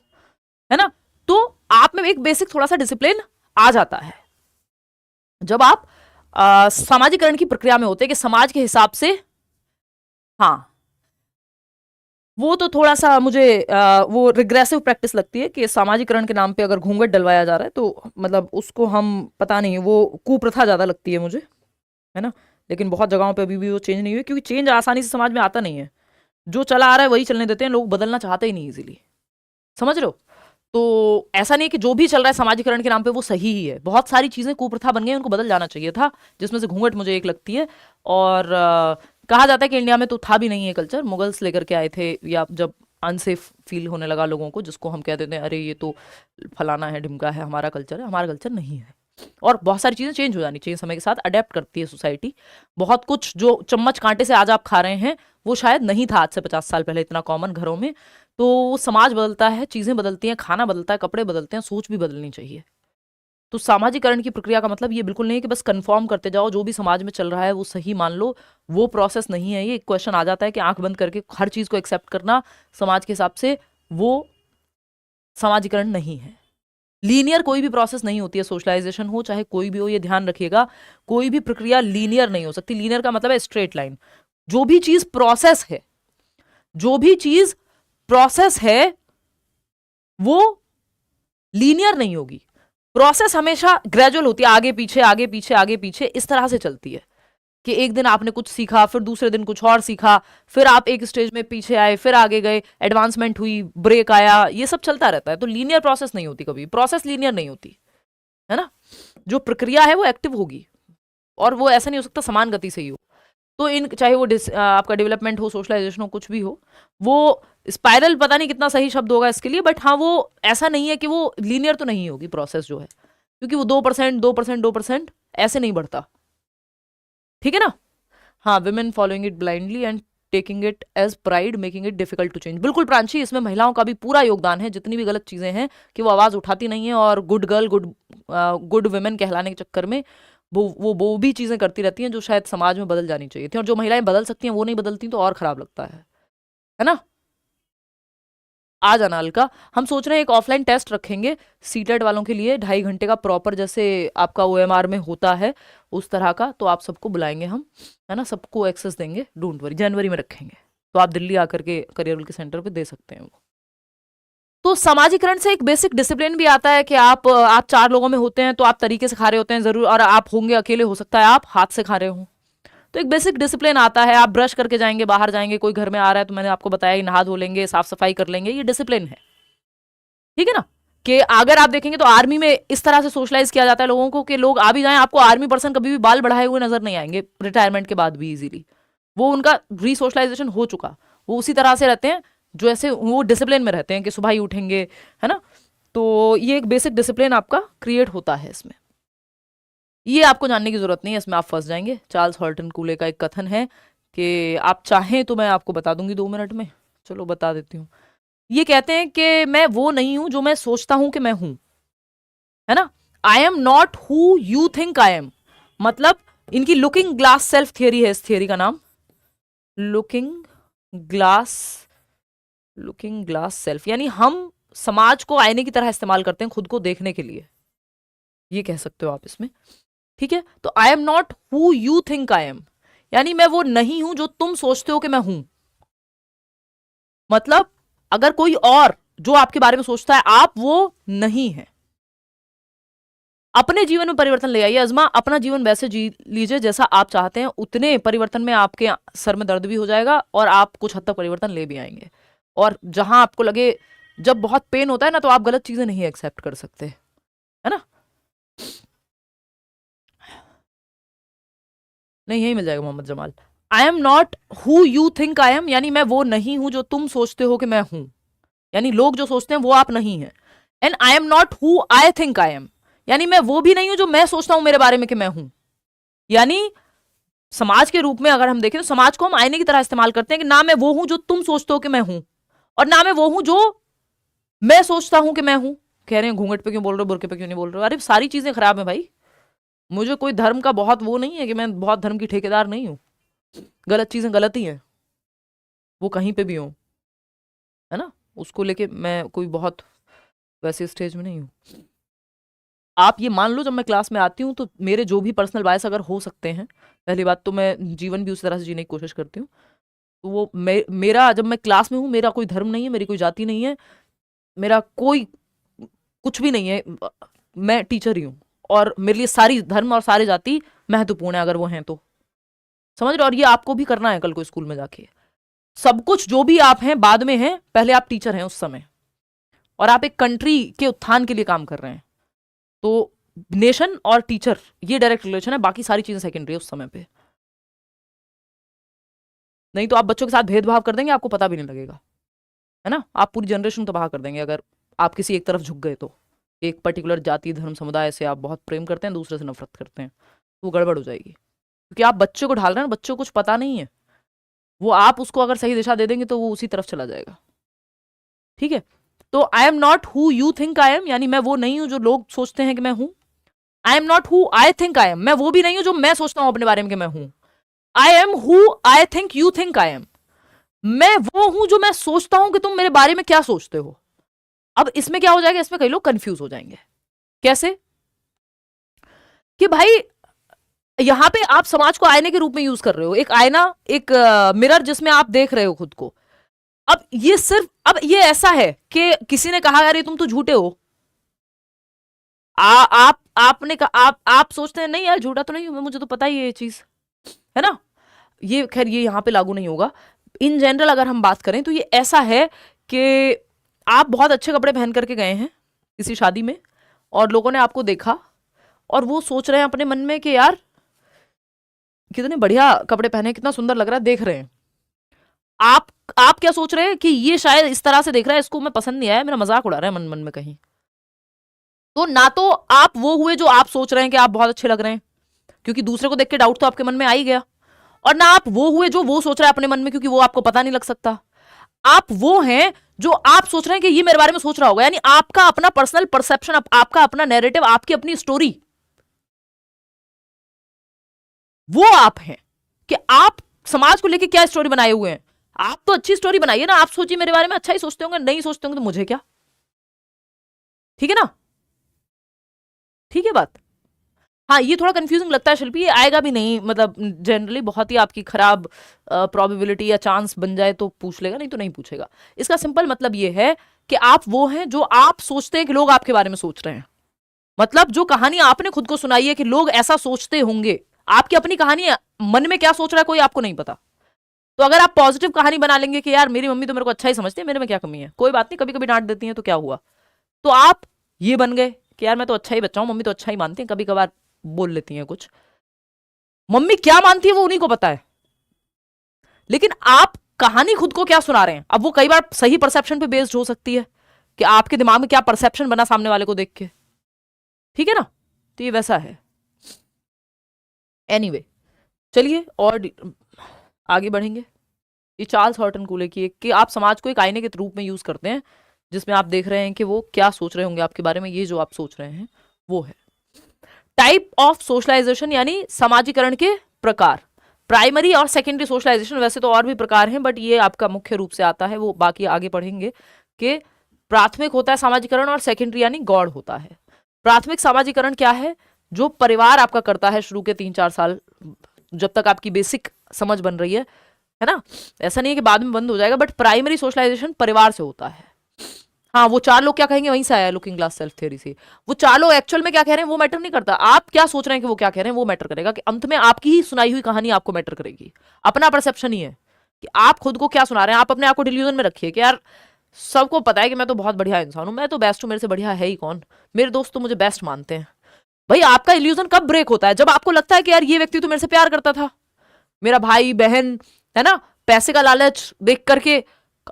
है ना। तो आप में एक बेसिक थोड़ा सा डिसिप्लिन आ जाता है जब आप सामाजिकरण की प्रक्रिया में होते हैं, कि समाज के हिसाब से। हाँ, वो तो थोड़ा सा मुझे वो रिग्रेसिव प्रैक्टिस लगती है कि सामाजिकरण के नाम पे अगर घूंघट डलवाया जा रहा है, तो मतलब उसको हम, पता नहीं, वो कुप्रथा ज्यादा लगती है मुझे, है ना। लेकिन बहुत जगहों पे अभी भी वो चेंज नहीं हुई, क्योंकि चेंज आसानी से समाज में आता नहीं है। जो चला आ रहा है वही चलने देते हैं लोग, बदलना चाहते ही नहीं इजीली, समझ रहे हो। तो ऐसा नहीं है कि जो भी चल रहा है समाजीकरण के नाम पे वो सही ही है। बहुत सारी चीजें कुप्रथा बन गई, उनको बदल जाना चाहिए था, जिसमें से घूंघट मुझे एक लगती है। और कहा जाता है कि इंडिया में तो था भी नहीं ये कल्चर, मुगल्स लेकर के आए थे, या जब अनसेफ फील होने लगा लोगों को, जिसको हम कह देते हैं अरे ये तो फलाना है, ढिमका है, हमारा कल्चर है, हमारा कल्चर नहीं है। और बहुत सारी चीजें चेंज हो जानी चाहिए, समय के साथ अडेप्ट करती है सोसाइटी। बहुत कुछ जो चम्मच कांटे से आज आप खा रहे हैं, वो शायद नहीं था आज से 50 साल पहले इतना कॉमन घरों में। तो समाज बदलता है, चीजें बदलती हैं, खाना बदलता है, कपड़े बदलते हैं, सोच भी बदलनी चाहिए। तो सामाजिकरण की प्रक्रिया का मतलब ये बिल्कुल नहीं है कि बस कंफर्म करते जाओ, जो भी समाज में चल रहा है वो सही मान लो, वो प्रोसेस नहीं है। ये क्वेश्चन आ जाता है कि आंख बंद करके हर चीज को एक्सेप्ट करना समाज के हिसाब से, वो सामाजिकरण नहीं है। लीनियर कोई भी प्रोसेस नहीं होती है, सोशलाइजेशन हो चाहे कोई भी हो, ये ध्यान रखिएगा। कोई भी प्रक्रिया लीनियर नहीं हो सकती। लीनियर का मतलब है स्ट्रेट लाइन। जो भी चीज प्रोसेस है, जो भी चीज प्रोसेस है वो लीनियर नहीं होगी। प्रोसेस हमेशा ग्रेजुअल होती है, आगे पीछे आगे पीछे आगे पीछे इस तरह से चलती है कि एक दिन आपने कुछ सीखा, फिर दूसरे दिन कुछ और सीखा, फिर आप एक स्टेज में पीछे आए, फिर आगे गए, एडवांसमेंट हुई, ब्रेक आया, ये सब चलता रहता है। तो लीनियर प्रोसेस नहीं होती, कभी प्रोसेस लीनियर नहीं होती है ना। जो प्रक्रिया है वो एक्टिव होगी, और वो ऐसा नहीं हो सकता समान गति से ही हो। तो इन चाहे वो आपका डेवलपमेंट हो, सोशलाइजेशन हो, कुछ भी हो, वो स्पाइरल पता नहीं कितना सही शब्द होगा इसके लिए, बट हाँ वो ऐसा नहीं है कि वो लीनियर तो नहीं होगी प्रोसेस जो है, क्योंकि वो 2% 2% 2% ऐसे नहीं बढ़ता, ठीक है ना। हाँ, women following it blindly and taking it as pride making it difficult to change. बिल्कुल प्रांशी, इसमें महिलाओं का भी पूरा योगदान है। जितनी भी गलत चीजें हैं कि वो आवाज उठाती नहीं है, और गुड गर्ल गुड वुमेन कहलाने के चक्कर में वो भी चीजें करती रहती हैं जो शायद समाज में बदल जानी चाहिए थी, और जो महिलाएं बदल सकती हैं वो नहीं बदलती, तो और खराब लगता है ना। आ जाना अलका। हम सोच रहे हैं एक ऑफलाइन टेस्ट रखेंगे सीटेट वालों के लिए, 2.5 घंटे का प्रॉपर, जैसे आपका OMR में होता है उस तरह का। तो आप सबको बुलाएंगे हम, है ना, सबको एक्सेस देंगे। डोंट वरी, जनवरी में रखेंगे, तो आप दिल्ली आकर के करियर के सेंटर पे दे सकते हैं वो। तो सामाजिकरण से एक बेसिक डिसिप्लिन भी आता है कि आप 4 लोगों में होते हैं तो आप तरीके से खा रहे होते हैं जरूर, और आप होंगे अकेले, हो सकता है आप हाथ से खा रहे हो, तो एक बेसिक डिसिप्लिन आता है। आप ब्रश करके जाएंगे, बाहर जाएंगे, कोई घर में आ रहा है तो मैंने आपको बताया नहा धो लेंगे, साफ सफाई कर लेंगे, ये डिसिप्लिन है, ठीक है ना। कि अगर आप देखेंगे तो आर्मी में इस तरह से सोशलाइज किया जाता है लोगों को कि लोग आ भी जाएं, आपको आर्मी पर्सन कभी भी बाल बढ़ाए हुए नजर नहीं आएंगे रिटायरमेंट के बाद भी इजीली। वो उनका रीसोशलाइजेशन हो चुका, वो उसी तरह से रहते हैं जो ऐसे वो डिसिप्लिन में रहते हैं कि सुबह ही उठेंगे, है ना। तो ये एक बेसिक डिसिप्लिन आपका क्रिएट होता है इसमें। ये आपको जानने की जरूरत नहीं है, इसमें आप फंस जाएंगे। चार्ल्स हॉल्टन कूले का एक कथन है कि आप चाहें तो मैं आपको बता दूंगी 2 मिनट में, चलो बता देती हूँ। ये कहते हैं कि मैं वो नहीं हूं जो मैं सोचता हूं कि मैं हूं, है ना। आई am not who you think I M. मतलब इनकी लुकिंग ग्लास सेल्फ थियरी है, इस थियरी का नाम लुकिंग ग्लास सेल्फ, यानी हम समाज को आईने की तरह इस्तेमाल करते हैं खुद को देखने के लिए, ये कह सकते हो आप इसमें, ठीक है। तो आई am not who you think I am, यानी मैं वो नहीं हूं जो तुम सोचते हो कि मैं हूं। मतलब अगर कोई और जो आपके बारे में सोचता है, आप वो नहीं है। अपने जीवन में परिवर्तन ले आइए अजमा, अपना जीवन वैसे जी लीजिए जैसा आप चाहते हैं, उतने परिवर्तन में आपके सर में दर्द भी हो जाएगा और आप कुछ हद तक परिवर्तन ले भी आएंगे। और जहां आपको लगे, जब बहुत पेन होता है ना, तो आप गलत चीजें नहीं एक्सेप्ट कर सकते, है ना। नहीं, यही मिल जाएगा Mohammad Jamal. I am not who you think I am, यानी मैं वो नहीं हूं जो तुम सोचते हो कि मैं हूं, यानी लोग जो सोचते हैं वो आप नहीं है। And I am not who I think I am, यानी मैं वो भी नहीं हूं जो मैं सोचता हूं मेरे बारे में कि मैं हूं। यानी समाज के रूप में अगर हम देखें तो समाज को हम आईने की तरह इस्तेमाल करते हैं कि ना मैं वो हूं जो तुम सोचते हो कि मैं हूं, और ना मैं वो हूं जो मैं सोचता हूं कि मैं हूं। कह रहे हैं घूंघट पे क्यों बोल रहे हो, बुरके पे क्यों नहीं बोल रहे हो। अरे सारी चीजें खराब है भाई, मुझे कोई धर्म का बहुत वो नहीं है कि मैं बहुत धर्म की ठेकेदार नहीं हूं। गलत चीजें गलत ही हैं, वो कहीं पे भी हो, है ना। उसको लेके मैं कोई बहुत वैसे स्टेज में नहीं हूं। आप ये मान लो जब मैं क्लास में आती हूँ तो मेरे जो भी पर्सनल बायस अगर हो सकते हैं, पहली बात तो मैं जीवन भी उस तरह से जीने की कोशिश करती हूँ, तो वो मेरा जब मैं क्लास में हूँ, मेरा कोई धर्म नहीं है, मेरी कोई जाति नहीं है, मेरा कोई कुछ भी नहीं है, मैं टीचर ही हूँ, और मेरे लिए सारी धर्म और सारी जाति महत्वपूर्ण है अगर वो हैं तो, समझ रहे हो। और ये आपको भी करना है कल को स्कूल में जाके। सब कुछ जो भी आप हैं बाद में हैं, पहले आप टीचर हैं उस समय, और आप एक कंट्री के उत्थान के लिए काम कर रहे हैं। तो नेशन और टीचर ये डायरेक्ट रिलेशन है, बाकी सारी चीजें सेकेंडरी है उस समय पे। नहीं तो आप बच्चों के साथ भेदभाव कर देंगे, आपको पता भी नहीं लगेगा, है ना। आप पूरी जनरेशन तबाह कर देंगे अगर आप किसी एक तरफ झुक गए तो। एक पर्टिकुलर जाति धर्म समुदाय से आप बहुत प्रेम करते हैं, दूसरे से नफरत करते हैं, तो वो गड़बड़ हो जाएगी, क्योंकि आप बच्चे को ढाल रहे हैं, बच्चों को कुछ पता नहीं है, वो आप उसको अगर सही दिशा दे देंगे तो वो उसी तरफ चला जाएगा, ठीक है। तो आई am not who you think I am, यानी मैं वो नहीं हूं जो लोग सोचते हैं कि मैं हूं। आई am not who I think I M, मैं वो भी नहीं हूं जो मैं सोचता हूं अपने बारे में कि मैं हूं। I am who I think you think I M, मैं वो हूं जो मैं सोचता हूं कि तुम मेरे बारे में क्या सोचते हो। अब इसमें क्या हो जाएगा, इसमें कई लोग कंफ्यूज हो जाएंगे। कैसे कि भाई यहां पे आप समाज को आईने के रूप में यूज कर रहे हो, एक आईना, एक मिरर जिसमें आप देख रहे हो खुद को। अब ये सिर्फ, अब ये ऐसा है कि किसी ने कहा यार ये तुम तो झूठे हो, आपने कहा, आप सोचते हैं नहीं यार झूठा तो नहीं हूं मैं, मुझे तो पता ही है ये चीज, है ना। ये खैर ये यहां पे लागू नहीं होगा। इन जनरल अगर हम बात करें तो ये ऐसा है कि आप बहुत अच्छे कपड़े पहन करके गए हैं किसी शादी में, और लोगों ने आपको देखा और वो सोच रहे हैं अपने मन में कि यार कितने बढ़िया कपड़े पहने, कितना सुंदर लग रहा है, देख रहे हैं। आप क्या सोच रहे हैं कि ये शायद इस तरह से देख रहा है, इसको मैं पसंद नहीं आया, मेरा मजाक उड़ा रहा है मन मन में कहीं। तो ना तो आप वो हुए जो आप सोच रहे हैं कि आप बहुत अच्छे लग रहे हैं, क्योंकि दूसरे को देख के डाउट तो आपके मन में आ ही गया, और ना आप वो हुए जो वो सोच रहा है अपने मन में, क्योंकि वो आपको पता नहीं लग सकता। आप वो हैं जो आप सोच रहे हैं कि ये मेरे बारे में सोच रहा होगा, यानी आपका अपना पर्सनल परसेप्शन, आपका अपना नैरेटिव, आपकी अपनी स्टोरी, वो आप हैं कि आप समाज को लेके क्या स्टोरी बनाए हुए हैं। आप तो अच्छी स्टोरी बनाइए ना, आप सोचिए मेरे बारे में अच्छा ही सोचते होंगे, नहीं सोचते होंगे तो मुझे क्या, ठीक है ना, ठीक है बात। हाँ ये थोड़ा कंफ्यूजिंग लगता है शिल्पी, ये आएगा भी नहीं, मतलब जनरली बहुत ही आपकी खराब प्रोबेबिलिटी या चांस बन जाए तो पूछ लेगा, नहीं तो नहीं पूछेगा। इसका सिंपल मतलब ये है कि आप वो हैं जो आप सोचते हैं कि लोग आपके बारे में सोच रहे हैं। मतलब जो कहानी आपने खुद को सुनाई है कि लोग ऐसा सोचते होंगे, आपकी अपनी कहानी मन में क्या सोच रहा है कोई आपको नहीं पता। तो अगर आप पॉजिटिव कहानी बना लेंगे कि यार मेरी मम्मी तो मेरे को अच्छा ही समझती है, मेरे में क्या कमी है, कोई बात नहीं, कभी कभी डांट देती है तो क्या हुआ, तो आप ये बन गए कि यार मैं तो अच्छा ही बच्चा हूं, मम्मी तो अच्छा ही मानती है, कभी कभार बोल लेती हैं कुछ, मम्मी क्या मानती है वो उन्हीं को पता है, लेकिन आप कहानी खुद को क्या सुना रहे हैं। अब वो कई बार सही परसेप्शन पे बेस्ड हो सकती है कि आपके दिमाग में क्या परसेप्शन बना सामने वाले को देख के, ठीक है ना, तो ये वैसा है। एनीवे चलिए और आगे बढ़ेंगे। ये चार्ल्स हॉर्टन कूले की कि आप समाज को एक आईने के रूप में यूज करते हैं, जिसमें आप देख रहे हैं कि वो क्या सोच रहे होंगे आपके बारे में, ये जो आप सोच रहे हैं वो है। टाइप ऑफ सोशलाइजेशन यानी समाजीकरण के प्रकार, प्राइमरी और सेकेंडरी सोशलाइजेशन, वैसे तो और भी प्रकार हैं बट ये आपका मुख्य रूप से आता है, वो बाकी आगे पढ़ेंगे कि प्राथमिक होता है सामाजिकरण और सेकेंडरी यानी गौड़ होता है। प्राथमिक सामाजिकरण क्या है, जो परिवार आपका करता है शुरू के 3-4 साल, जब तक आपकी बेसिक समझ बन रही है ना, ऐसा नहीं है कि बाद में बंद हो जाएगा, बट प्राइमरी सोशलाइजेशन परिवार से होता है। हाँ वो 4 लोग क्या कहेंगे वहीं से आया लुकिंग ग्लास सेल्फ थ्योरी से, वो 4 लोग एक्चुअल में क्या कह रहे हैं वो मैटर नहीं करता, आप क्या सोच रहे हैं कि वो क्या कह रहे हैं वो मैटर करेगा, कि अंत में आपकी ही सुनाई हुई कहानी आपको मैटर करेगी, अपना परसेप्शन ही है कि आप खुद को क्या सुना रहे हैं। आप अपने आप को डिल्यूजन में रखिए कि यार सबको पता है कि मैं तो बहुत बढ़िया इंसान हूं, मैं तो बेस्ट हूं, मेरे से बढ़िया है ही कौन, मेरे दोस्त तो मुझे बेस्ट मानते हैं। भाई आपका इल्यूजन कब ब्रेक होता है, जब आपको लगता है कि यार ये व्यक्ति तो मेरे से प्यार करता था, मेरा भाई बहन है ना, पैसे का लालच देख करके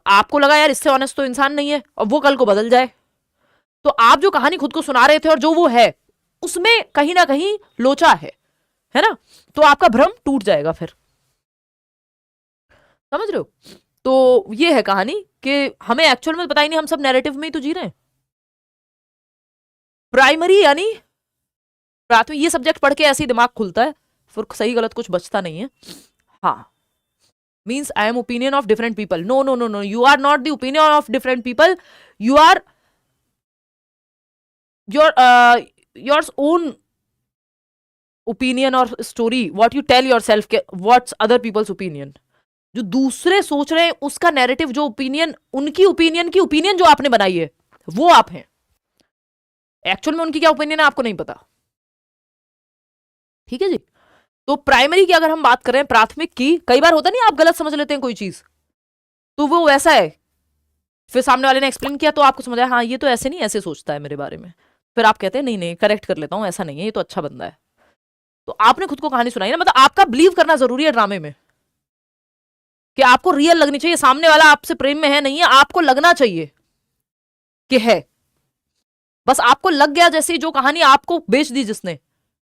आपको लगा यार इससे ऑनेस्ट तो इंसान नहीं है, और वो कल को बदल जाए, तो आप जो कहानी खुद को सुना रहे थे और जो वो है उसमें कहीं ना कहीं लोचा है ना, तो आपका भ्रम टूट जाएगा फिर, समझ रहे हो। तो ये है कहानी कि हमें एक्चुअल में पता ही नहीं, हम सब नैरेटिव में ही तो जी रहे हैं। प्राइमरी यानी प्राथमिक, ये सब्जेक्ट पढ़ के ऐसे ही दिमाग खुलता है, फिर सही गलत कुछ बचता नहीं है। हाँ means I am opinion of different people. No, no, no, no. You are not the opinion of different people. You are your own opinion or story. What you tell yourself. What's other people's opinion. जो दूसरे सोच रहे हैं उसका narrative, जो opinion उनकी opinion की opinion जो आपने बनाई है वो आप हैं। एक्चुअल में उनकी क्या ओपिनियन है आपको नहीं पता, ठीक है जी। तो प्राइमरी की अगर हम बात करें, प्राथमिक की, कई बार होता नहीं आप गलत समझ लेते हैं कोई चीज, तो वो वैसा है, फिर सामने वाले ने एक्सप्लेन किया तो आपको समझ आया हाँ ये तो ऐसे नहीं ऐसे सोचता है मेरे बारे में, फिर आप कहते हैं नहीं नहीं करेक्ट कर लेता हूं, ऐसा नहीं है, ये तो अच्छा बंदा है। तो आपने खुद को कहानी सुनाई ना, मतलब आपका बिलीव करना जरूरी है ड्रामे में, कि आपको रियल लगनी चाहिए, सामने वाला आपसे प्रेम में है नहीं है, आपको लगना चाहिए कि है, बस आपको लग गया जैसे जो कहानी आपको बेच दी जिसने,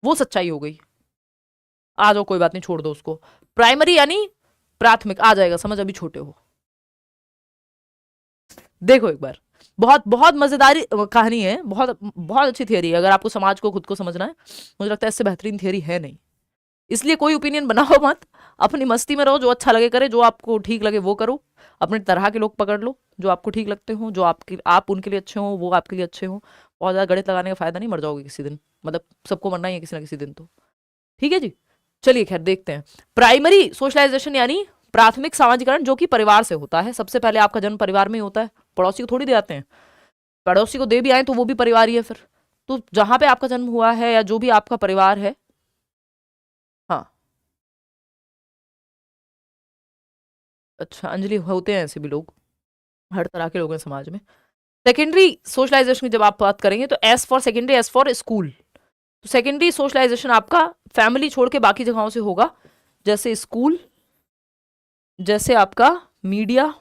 वो सच्चाई हो गई। आ जाओ कोई बात नहीं छोड़ दो उसको, प्राइमरी यानी प्राथमिक आ जाएगा समझ, अभी छोटे हो। देखो एक बार बहुत बहुत मजेदार कहानी है, बहुत बहुत अच्छी थियरी है। अगर आपको समाज को खुद को समझना है, मुझे लगता है इससे बेहतरीन थियरी है नहीं। इसलिए कोई ओपिनियन बनाओ मत, अपनी मस्ती में रहो, जो अच्छा लगे करे, जो आपको ठीक लगे वो करो, अपने तरह के लोग पकड़ लो जो आपको ठीक लगते हो, जो आप उनके लिए अच्छे हो, वो आपके लिए अच्छे हो। बहुत ज्यादा गणित लगाने का फायदा नहीं, मर जाओगे किसी दिन, मतलब सबको मरना ही है किसी ना किसी दिन तो। ठीक है जी, चलिए खैर देखते हैं। प्राइमरी सोशलाइजेशन यानी प्राथमिक सामाजिकरण जो कि परिवार से होता है। सबसे पहले आपका जन्म परिवार में ही होता है, पड़ोसी को थोड़ी दे आते हैं। पड़ोसी को दे भी आए तो वो भी परिवार ही है फिर। तो जहां पे आपका जन्म हुआ है या जो भी आपका परिवार है, हाँ अच्छा अंजलि, होते हैं ऐसे भी लोग, हर तरह के लोग हैं समाज में। सेकेंडरी सोशलाइजेशन की जब आप बात करेंगे तो S for secondary, S for school. तो सेकेंडरी सोशलाइजेशन आपका फैमिली छोड़ के बाकी जगहों से होगा, जैसे स्कूल, जैसे आपका मीडिया,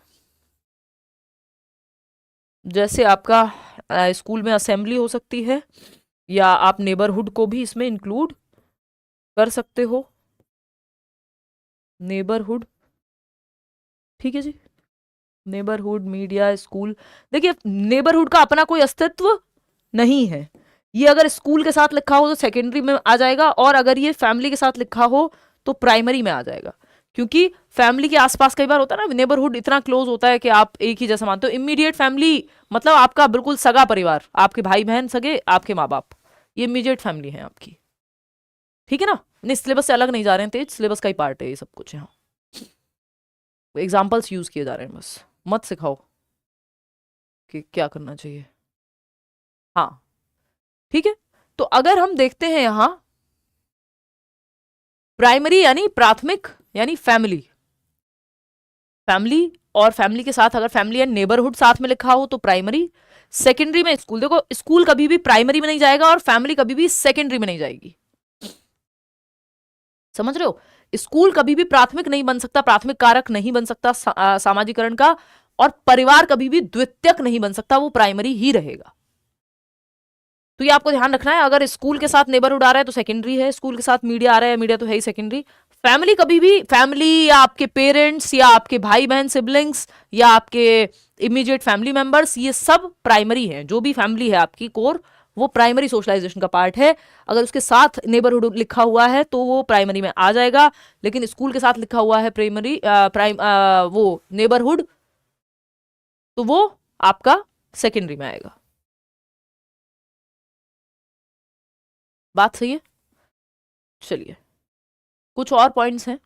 जैसे आपका स्कूल में असेंबली हो सकती है, या आप नेबरहुड को भी इसमें इंक्लूड कर सकते हो, नेबरहुड। ठीक है जी, नेबरहुड, मीडिया, स्कूल। देखिए नेबरहुड का अपना कोई अस्तित्व नहीं है। ये अगर स्कूल के साथ लिखा हो तो सेकेंडरी में आ जाएगा, और अगर ये फैमिली के साथ लिखा हो तो प्राइमरी में आ जाएगा। क्योंकि फैमिली के आसपास कई बार होता है ना, नेबरहुड इतना क्लोज होता है कि आप एक ही जैसा मानते हो। इमीडिएट फैमिली मतलब आपका बिल्कुल सगा परिवार, आपके भाई बहन सगे, आपके माँ बाप, ये इमीडिएट फैमिली है आपकी। ठीक है ना, नहीं सिलेबस से अलग नहीं जा रहे हैं तेज, सिलेबस का ही पार्ट है ये सब कुछ। यहाँ एग्जाम्पल्स यूज किए जा रहे हैं, बस मत सिखाओ कि क्या करना चाहिए। हाँ ठीक है, तो अगर हम देखते हैं यहां प्राइमरी यानी प्राथमिक यानी फैमिली, फैमिली और फैमिली के साथ अगर फैमिली एंड नेबरहुड साथ में लिखा हो तो प्राइमरी। सेकेंडरी में स्कूल। देखो स्कूल कभी भी प्राइमरी में नहीं जाएगा और फैमिली कभी भी सेकेंडरी में नहीं जाएगी, समझ रहे हो। स्कूल कभी भी प्राथमिक नहीं बन सकता, प्राथमिक कारक नहीं बन सकता सामाजिकरण का, और परिवार कभी भी द्वितीयक नहीं बन सकता, वो प्राइमरी ही रहेगा। तो ये आपको ध्यान रखना है। अगर स्कूल के साथ नेबरहुड आ रहा है तो सेकेंडरी है, स्कूल के साथ मीडिया आ रहा है, मीडिया तो है ही सेकेंडरी। फैमिली कभी भी, फैमिली या आपके पेरेंट्स या आपके भाई बहन सिबलिंग्स या आपके इमीडिएट फैमिली मेंबर्स, ये सब प्राइमरी हैं। जो भी फैमिली है आपकी कोर, वो प्राइमरी सोशलाइजेशन का पार्ट है। अगर उसके साथ नेबरहुड लिखा हुआ है तो वो प्राइमरी में आ जाएगा, लेकिन स्कूल के साथ लिखा हुआ है प्राइमरी वो नेबरहुड, तो वो आपका सेकेंडरी में आएगा। बात सही है। चलिए कुछ और पॉइंट्स हैं।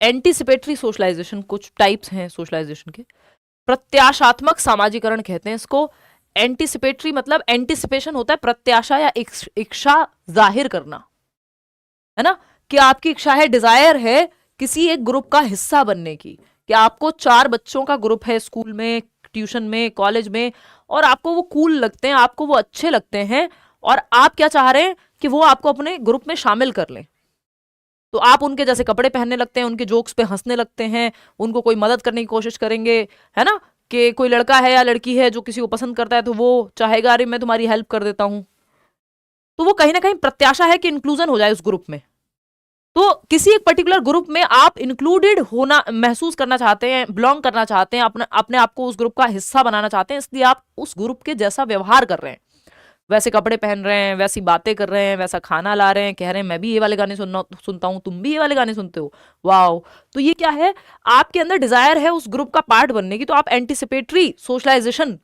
एंटीसिपेटरी सोशलाइजेशन, कुछ टाइप्स हैं सोशलाइजेशन के। प्रत्याशात्मक सामाजिकरण कहते हैं इसको। एंटीसिपेटरी मतलब एंटीसिपेशन होता है प्रत्याशा या इच्छा जाहिर करना, है ना, कि आपकी इच्छा है, डिजायर है किसी एक ग्रुप का हिस्सा बनने की। कि आपको 4 बच्चों का ग्रुप है स्कूल में, ट्यूशन में, कॉलेज में, और आपको वो कूल लगते हैं, आपको वो अच्छे लगते हैं, और आप क्या चाह रहे हैं कि वो आपको अपने ग्रुप में शामिल कर लें। तो आप उनके जैसे कपड़े पहनने लगते हैं, उनके जोक्स पे हंसने लगते हैं, उनको कोई मदद करने की कोशिश करेंगे, है ना। कि कोई लड़का है या लड़की है जो किसी को पसंद करता है तो वो चाहेगा अरे मैं तुम्हारी हेल्प कर देता हूं। तो वो कहीं ना कहीं प्रत्याशा है कि इंक्लूजन हो जाए उस ग्रुप में। तो किसी एक पर्टिकुलर ग्रुप में आप इंक्लूडेड होना महसूस करना चाहते हैं, बिलोंग करना चाहते हैं, अपने अपने आप को उस ग्रुप का हिस्सा बनाना चाहते हैं, इसलिए आप उस ग्रुप के जैसा व्यवहार कर रहे हैं, वैसे कपड़े पहन रहे हैं, वैसी बातें कर रहे हैं, वैसा खाना ला रहे हैं, कह रहे हैं मैं भी ये वाले गाने सुनता हूँ, तुम भी ये वाले गाने सुनते हो, वाओ। तो ये क्या है, आपके अंदर डिजायर है उस ग्रुप का पार्ट बनने की। तो आप एंटीसिपेटरी सोशलाइजेशन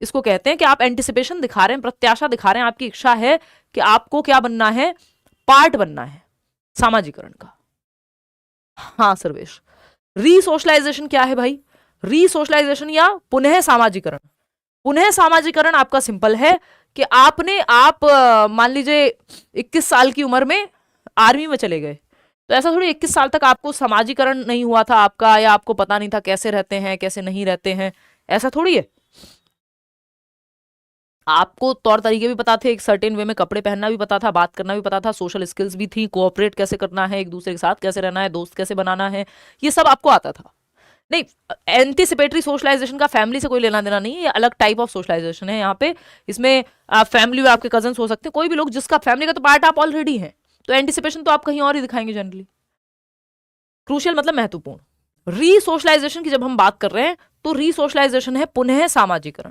इसको कहते हैं, कि आप एंटीसिपेशन दिखा रहे हैं, प्रत्याशा दिखा रहे हैं, आपकी इच्छा है कि आपको क्या बनना है, पार्ट बनना है सामाजिकरण का। हाँ सर्वेश, रीसोशलाइजेशन क्या है भाई, रीसोशलाइजेशन या पुनः सामाजिकरण। पुनः सामाजिकरण आपका सिंपल है कि आप मान लीजिए 21 साल की उम्र में आर्मी में चले गए, तो ऐसा थोड़ी 21 साल तक आपको समाजीकरण नहीं हुआ था आपका, या आपको पता नहीं था कैसे रहते हैं कैसे नहीं रहते हैं, ऐसा थोड़ी है। आपको तौर तरीके भी पता थे, एक सर्टेन वे में कपड़े पहनना भी पता था, बात करना भी पता था, सोशल स्किल्स भी थी, कोऑपरेट कैसे करना है, एक दूसरे के साथ कैसे रहना है, दोस्त कैसे बनाना है, ये सब आपको आता था। नहीं, एंटीसिपेटरी सोशलाइजेशन का फैमिली से कोई लेना देना नहीं है, ये अलग टाइप ऑफ सोशलाइजेशन है। यहाँ पे इसमें फैमिली में आपके कजन्स हो सकते हैं, कोई भी लोग जिसका फैमिली का तो पार्ट आप ऑलरेडी हैं, तो एंटीसिपेशन तो आप कहीं और ही दिखाएंगे जनरली। क्रूशियल मतलब महत्वपूर्ण। रीसोशलाइजेशन की जब हम बात कर रहे हैं तो रीसोशलाइजेशन है पुनः सामाजिकरण।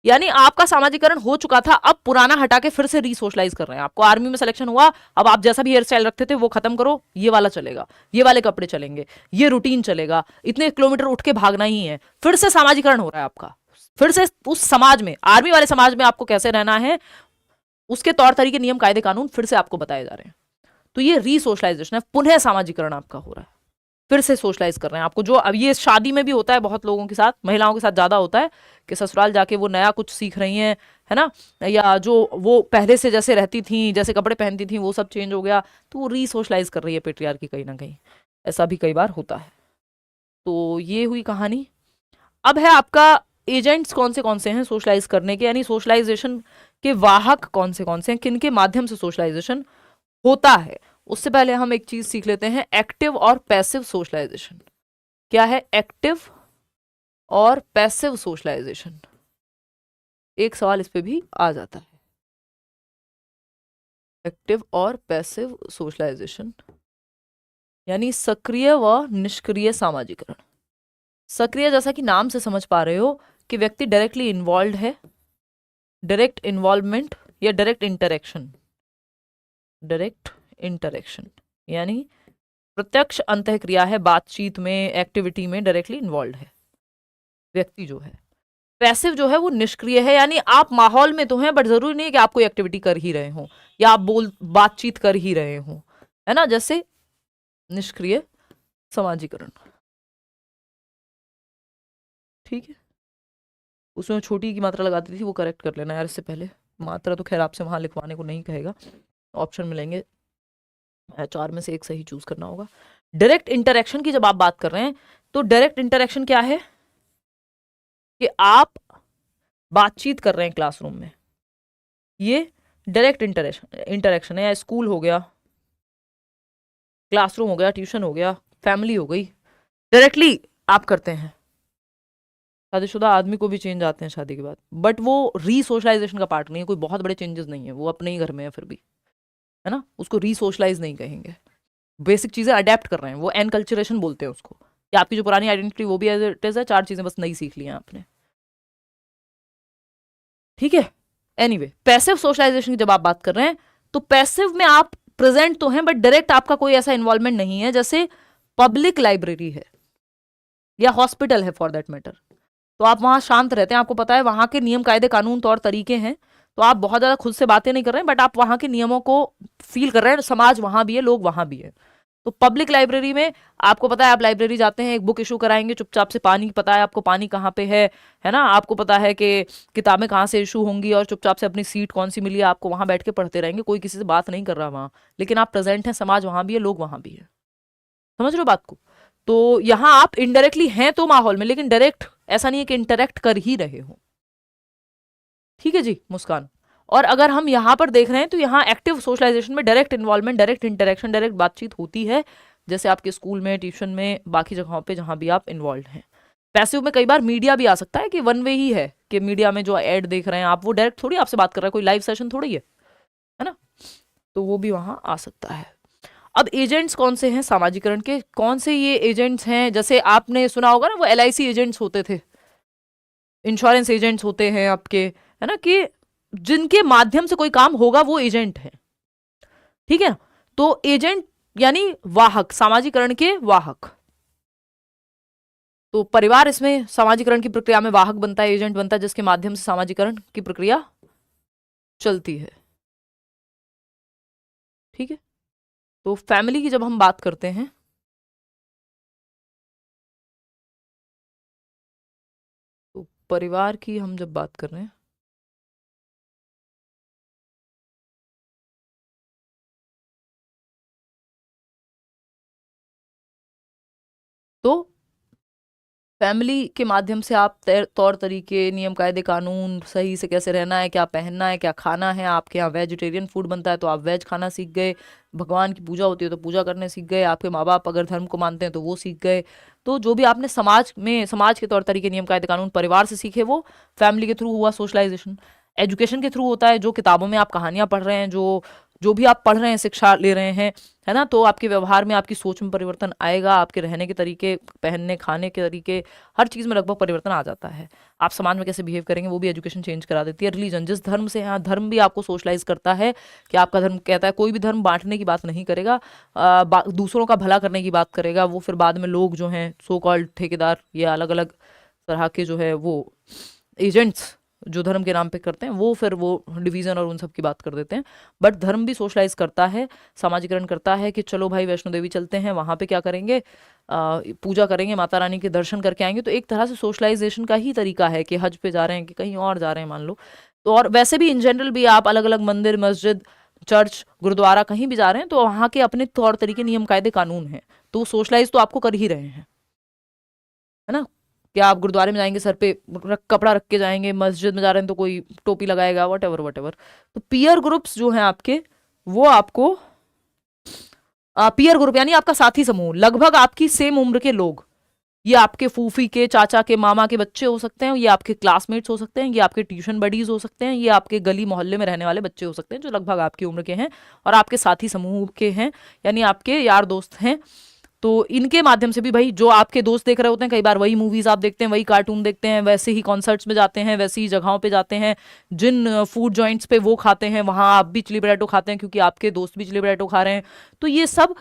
यानी आपका सामाजिकरण हो चुका था, अब पुराना हटा के फिर से रीसोशलाइज कर रहे हैं। आपको आर्मी में सिलेक्शन हुआ, अब आप जैसा भी हेयर स्टाइल रखते थे वो खत्म करो, ये वाला चलेगा, ये वाले कपड़े चलेंगे, ये रूटीन चलेगा, इतने किलोमीटर उठ के भागना ही है। फिर से सामाजिकरण हो रहा है आपका, फिर से उस समाज में, आर्मी वाले समाज में आपको कैसे रहना है, उसके तौर तरीके, नियम, कायदे, कानून फिर से आपको बताए जा रहे हैं। तो ये रीसोशलाइजेशन है, पुनः सामाजिकरण आपका हो रहा है, फिर से सोशलाइज कर रहे हैं आपको। जो अब ये शादी में भी होता है बहुत लोगों के साथ, महिलाओं के साथ ज्यादा होता है कि ससुराल जाके वो नया कुछ सीख रही हैं, है ना, या जो वो पहले से जैसे रहती थी, जैसे कपड़े पहनती थी, वो सब चेंज हो गया, तो वो रीसोशलाइज कर रही है पेट्रियार्की कहीं ना कहीं। ऐसा भी कई बार होता है। तो ये हुई कहानी। अब है आपका एजेंट्स कौन से हैं सोशलाइज करने के, यानी सोशलाइजेशन के वाहक कौन से हैं, किन के माध्यम से सोशलाइजेशन होता है। उससे पहले हम एक चीज सीख लेते हैं, एक्टिव और पैसिव सोशलाइजेशन। क्या है एक्टिव और पैसिव सोशलाइजेशन? एक सवाल इस पे भी आ जाता है, एक्टिव और पैसिव सोशलाइजेशन यानी सक्रिय व निष्क्रिय सामाजिकरण। सक्रिय जैसा कि नाम से समझ पा रहे हो कि व्यक्ति डायरेक्टली इन्वॉल्व है, डायरेक्ट इन्वॉल्वमेंट या डायरेक्ट इंटरेक्शन। डायरेक्ट इंटरेक्शन यानी प्रत्यक्ष अंतःक्रिया है, बातचीत में, एक्टिविटी में डायरेक्टली इन्वॉल्व है व्यक्ति जो है। पैसिव जो है वो निष्क्रिय है, यानी आप माहौल में तो हैं बट जरूरी नहीं है कि आप कोई एक्टिविटी कर ही रहे हो या आप बातचीत कर ही रहे हो, है ना, जैसे निष्क्रिय समाजीकरण। ठीक है, उसमें छोटी की मात्रा लगाती थी, वो करेक्ट कर लेना यार इससे पहले। मात्रा तो खैर आपसे वहां लिखवाने को नहीं कहेगा, ऑप्शन मिलेंगे, चार में से एक सही चूज करना होगा। डायरेक्ट इंटरेक्शन की जब आप बात कर रहे हैं तो डायरेक्ट इंटरेक्शन क्या है कि आप बातचीत कर रहे हैं क्लासरूम में, ये डायरेक्ट इंटरेक्शन है। या स्कूल हो गया, क्लासरूम हो गया, ट्यूशन हो गया, फैमिली हो गई, डायरेक्टली आप करते हैं। शादीशुदा आदमी को भी चेंज आते हैं शादी के बाद, बट वो रीसोशलाइजेशन का पार्ट नहीं है, कोई बहुत बड़े चेंजेस नहीं है, वो अपने ही घर में है फिर भी, है ना, उसको रीसोशलाइज नहीं कहेंगे। बेसिक चीजें अडेप्ट कर रहे हैं, वो एनकल्चरेशन बोलते हैं उसको, कि आपकी जो पुरानी आइडेंटिटी वो भी एज इट इज है, चार चीजें बस नई सीख ली हैं आपने। ठीक है, एनीवे पैसिव सोशलाइजेशन की जब आप बात कर रहे हैं तो पैसिव में आप प्रेजेंट तो हैं बट डायरेक्ट आपका कोई ऐसा इन्वॉल्वमेंट नहीं है। जैसे पब्लिक लाइब्रेरी है या हॉस्पिटल है फॉर दैट मैटर, तो आप वहां शांत रहते हैं, आपको पता है वहां के नियम, कायदे, कानून, तौर तरीके हैं, तो आप बहुत ज्यादा खुद से बातें नहीं कर रहे हैं बट आप वहां के नियमों को फील कर रहे हैं, समाज वहां भी है, लोग वहां भी है। तो पब्लिक लाइब्रेरी में आपको पता है, आप लाइब्रेरी जाते हैं, एक बुक इशू कराएंगे चुपचाप से, पानी पता है आपको, पानी कहाँ पे है ना, आपको पता है कि किताबें कहाँ से इशू होंगी और चुपचाप से अपनी सीट कौन सी मिली है, आपको वहां बैठ के पढ़ते रहेंगे, कोई किसी से बात नहीं कर रहा वहां, लेकिन आप प्रेजेंट हैं, समाज वहां भी है, लोग वहां भी है। समझ रहे हो बात को? तो यहां आप इनडायरेक्टली हैं तो माहौल में, लेकिन डायरेक्ट ऐसा नहीं है कि इंटरेक्ट कर ही रहे हो। ठीक है जी मुस्कान। और अगर हम यहां पर देख रहे हैं तो यहाँ एक्टिव सोशलाइजेशन में direct involvement, direct interaction, direct बातचीत होती है, जैसे आपके स्कूल में, ट्यूशन में, बाकी जगहों पे जहां भी आप इन्वॉल्व हैं। पैसिव में कई बार मीडिया भी आ सकता है कि वन वे ही है, कि मीडिया में जो एड देख रहे हैं आप, वो डायरेक्ट थोड़ी आपसे बात कर रहा है, कोई लाइव सेशन थोड़ी है ना, तो वो भी वहां आ सकता है। अब एजेंट्स कौन से हैं सामाजिकरण के, कौन से ये एजेंट्स हैं? जैसे आपने सुना होगा ना, वो LIC एजेंट्स होते थे, इंश्योरेंस एजेंट्स होते हैं आपके, है ना, कि जिनके माध्यम से कोई काम होगा वो एजेंट है। ठीक है, तो एजेंट यानी वाहक, सामाजिकरण के वाहक। तो परिवार इसमें सामाजिकरण की प्रक्रिया में वाहक बनता है, एजेंट बनता है, जिसके माध्यम से सामाजिकरण की प्रक्रिया चलती है। ठीक है, तो फैमिली की जब हम बात करते हैं तो परिवार की हम जब बात कर रहे हैं तो फैमिली के माध्यम से आप तौर तरीके, नियम, कायदे, कानून, सही से कैसे रहना है, क्या पहनना है, क्या खाना है, आपके यहाँ वेजिटेरियन फूड बनता है तो आप वेज खाना सीख गए, भगवान की पूजा होती है तो पूजा करने सीख गए, आपके माँ बाप अगर धर्म को मानते हैं तो वो सीख गए। तो जो भी आपने समाज में, समाज के तौर तरीके, नियम, कायदे, कानून परिवार से सीखे, वो फैमिली के थ्रू हुआ सोशलाइजेशन। एजुकेशन के थ्रू होता है, जो किताबों में आप कहानियां पढ़ रहे हैं, जो जो भी आप पढ़ रहे हैं, शिक्षा ले रहे हैं, है ना, तो आपके व्यवहार में, आपकी सोच में परिवर्तन आएगा, आपके रहने के तरीके, पहनने खाने के तरीके, हर चीज़ में लगभग परिवर्तन आ जाता है। आप समाज में कैसे बिहेव करेंगे वो भी एजुकेशन चेंज करा देती है। रिलीजन, जिस धर्म से, हाँ, धर्म भी आपको सोशलाइज करता है कि आपका धर्म कहता है, कोई भी धर्म बांटने की बात नहीं करेगा, दूसरों का भला करने की बात करेगा। वो फिर बाद में लोग जो हैं सो कॉल्ड ठेकेदार या अलग अलग तरह के जो है वो एजेंट्स जो धर्म के नाम पे करते हैं, वो फिर वो डिवीज़न और उन सब की बात कर देते हैं। बट धर्म भी सोशलाइज करता है, सामाजिकरण करता है कि चलो भाई वैष्णो देवी चलते हैं, वहाँ पे क्या करेंगे, पूजा करेंगे, माता रानी के दर्शन करके आएंगे। तो एक तरह से सोशलाइजेशन का ही तरीका है कि हज पे जा रहे हैं कि कहीं और जा रहे हैं मान लो। तो और वैसे भी इन जनरल भी आप अलग अलग मंदिर, मस्जिद, चर्च, गुरुद्वारा कहीं भी जा रहे हैं तो वहाँ के अपने तौर तरीके, नियम कायदे, कानून हैं, तो सोशलाइज तो आपको कर ही रहे हैं, है ना। क्या आप गुरुद्वारे में जाएंगे, सर पे कपड़ा रख के जाएंगे, मस्जिद में जा रहे हैं तो कोई टोपी लगाएगा, वट एवर वट एवर। तो पीयर ग्रुप्स जो हैं आपके, वो आपको पीयर ग्रुप यानी आपका साथी समूह, लगभग आपकी सेम उम्र के लोग, ये आपके फूफी के, चाचा के, मामा के बच्चे हो सकते हैं, ये आपके क्लासमेट्स हो सकते हैं, ये आपके ट्यूशन बडीज हो सकते हैं, ये आपके गली मोहल्ले में रहने वाले बच्चे हो सकते हैं जो लगभग आपकी उम्र के हैं और आपके साथी समूह के हैं, यानी आपके यार दोस्त हैं। तो इनके माध्यम से भी भाई जो आपके दोस्त देख रहे होते हैं, कई बार वही मूवीज आप देखते हैं, वही कार्टून देखते हैं, वैसे ही कॉन्सर्ट्स में जाते हैं, वैसी ही जगहों पे जाते हैं, जिन फूड जॉइंट्स पे वो खाते हैं वहाँ आप भी चिली पोटैटो खाते हैं क्योंकि आपके दोस्त भी चिली पोटैटो खा रहे हैं। तो ये सब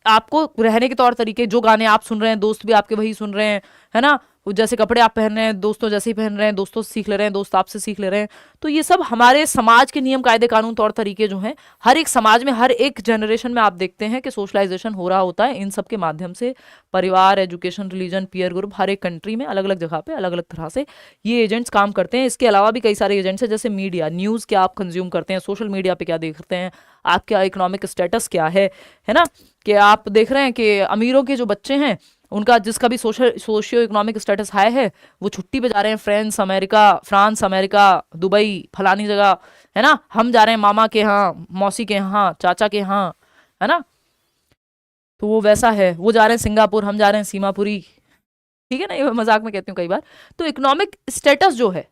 आपको रहने के तौर तरीके, जो गाने आप सुन रहे हैं दोस्त भी आपके वही सुन रहे हैं, है ना, जैसे कपड़े आप पहन रहे हैं दोस्तों जैसे ही पहन रहे हैं, दोस्तों से सीख ले रहे हैं, दोस्त आपसे सीख ले रहे हैं। तो ये सब हमारे समाज के नियम कायदे कानून तौर तरीके जो हैं, हर एक समाज में, हर एक जनरेशन में आप देखते हैं कि सोशलाइजेशन हो रहा होता है इन सब के माध्यम से। परिवार, एजुकेशन, रिलीजन, पीयर ग्रुप, हर एक कंट्री में अलग अलग जगह पे अलग अलग तरह से ये एजेंट्स काम करते हैं। इसके अलावा भी कई सारे एजेंट्स हैं, जैसे मीडिया, न्यूज़ क्या आप कंज्यूम करते हैं, सोशल मीडिया पे क्या देखते हैं, आपका इकोनॉमिक स्टेटस क्या है ना, कि आप देख रहे हैं कि अमीरों के जो बच्चे हैं उनका, जिसका भी सोशियो इकोनॉमिक स्टेटस हाई है, वो छुट्टी पे जा रहे हैं फ्रांस अमेरिका, दुबई, फलानी जगह, है ना। हम जा रहे हैं मामा के यहाँ, मौसी के यहाँ, चाचा के यहाँ, है ना। तो वो वैसा है, वो जा रहे हैं सिंगापुर, हम जा रहे हैं सीमापुरी, ठीक है ना, ये मजाक में कहती हूँ कई बार। तो इकोनॉमिक स्टेटस जो है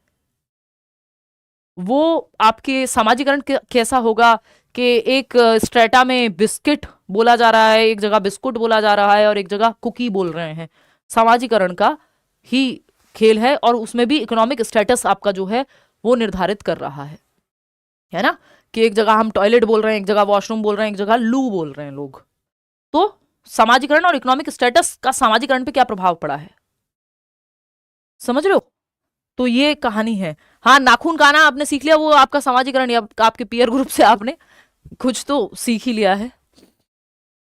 वो आपके सामाजिकरण कैसा होगा कि एक स्ट्रेटा में बिस्किट बोला जा रहा है, एक जगह बिस्कुट बोला जा रहा है और एक जगह कुकी बोल रहे हैं। सामाजिकरण का ही खेल है और उसमें भी इकोनॉमिक स्टेटस आपका जो है वो निर्धारित कर रहा है ना, कि एक जगह हम टॉयलेट बोल रहे हैं, एक जगह वॉशरूम बोल रहे हैं, एक जगह लू बोल रहे हैं लोग। तो सामाजिकरण और इकोनॉमिक स्टेटस का सामाजिकरण पे क्या प्रभाव पड़ा है, समझ रहे हो। तो ये कहानी है। हाँ, नाखून काना आपने सीख लिया, वो आपका सामाजिकरण या आपके पीयर ग्रुप से आपने कुछ तो सीख ही लिया है।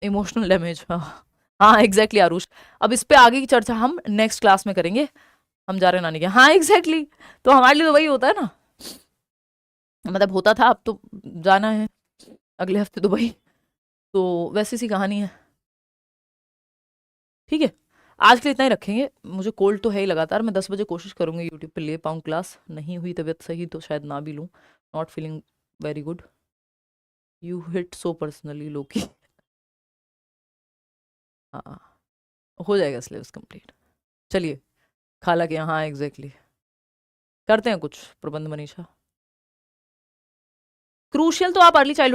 इमोशनल डैमेज, हाँ हाँ एग्जैक्टली आरुष। अब इस पे आगे की चर्चा हम नेक्स्ट क्लास में करेंगे। हम जा रहे हैं नानी के, हाँ एग्जैक्टली। तो हमारे लिए तो वही होता है ना, मतलब होता था, अब तो जाना है अगले हफ्ते दुबई, तो वैसी सी कहानी है। ठीक है, आज के लिए इतना ही रखेंगे। मुझे कोल्ड तो है ही लगातार, मैं 10 बजे कोशिश करूंगी यूट्यूब पे ले पाऊँ क्लास, नहीं हुई तबीयत सही तो शायद ना भी लूँ। Not feeling very good. You hit so personally लोकी। हाँ, हो जाएगा सिलेबस कंप्लीट। चलिए, खाला के यहाँ एग्जैक्टली करते हैं कुछ प्रबंध मनीषा। क्रूशियल तो आप अर्ली चाइल्डहुड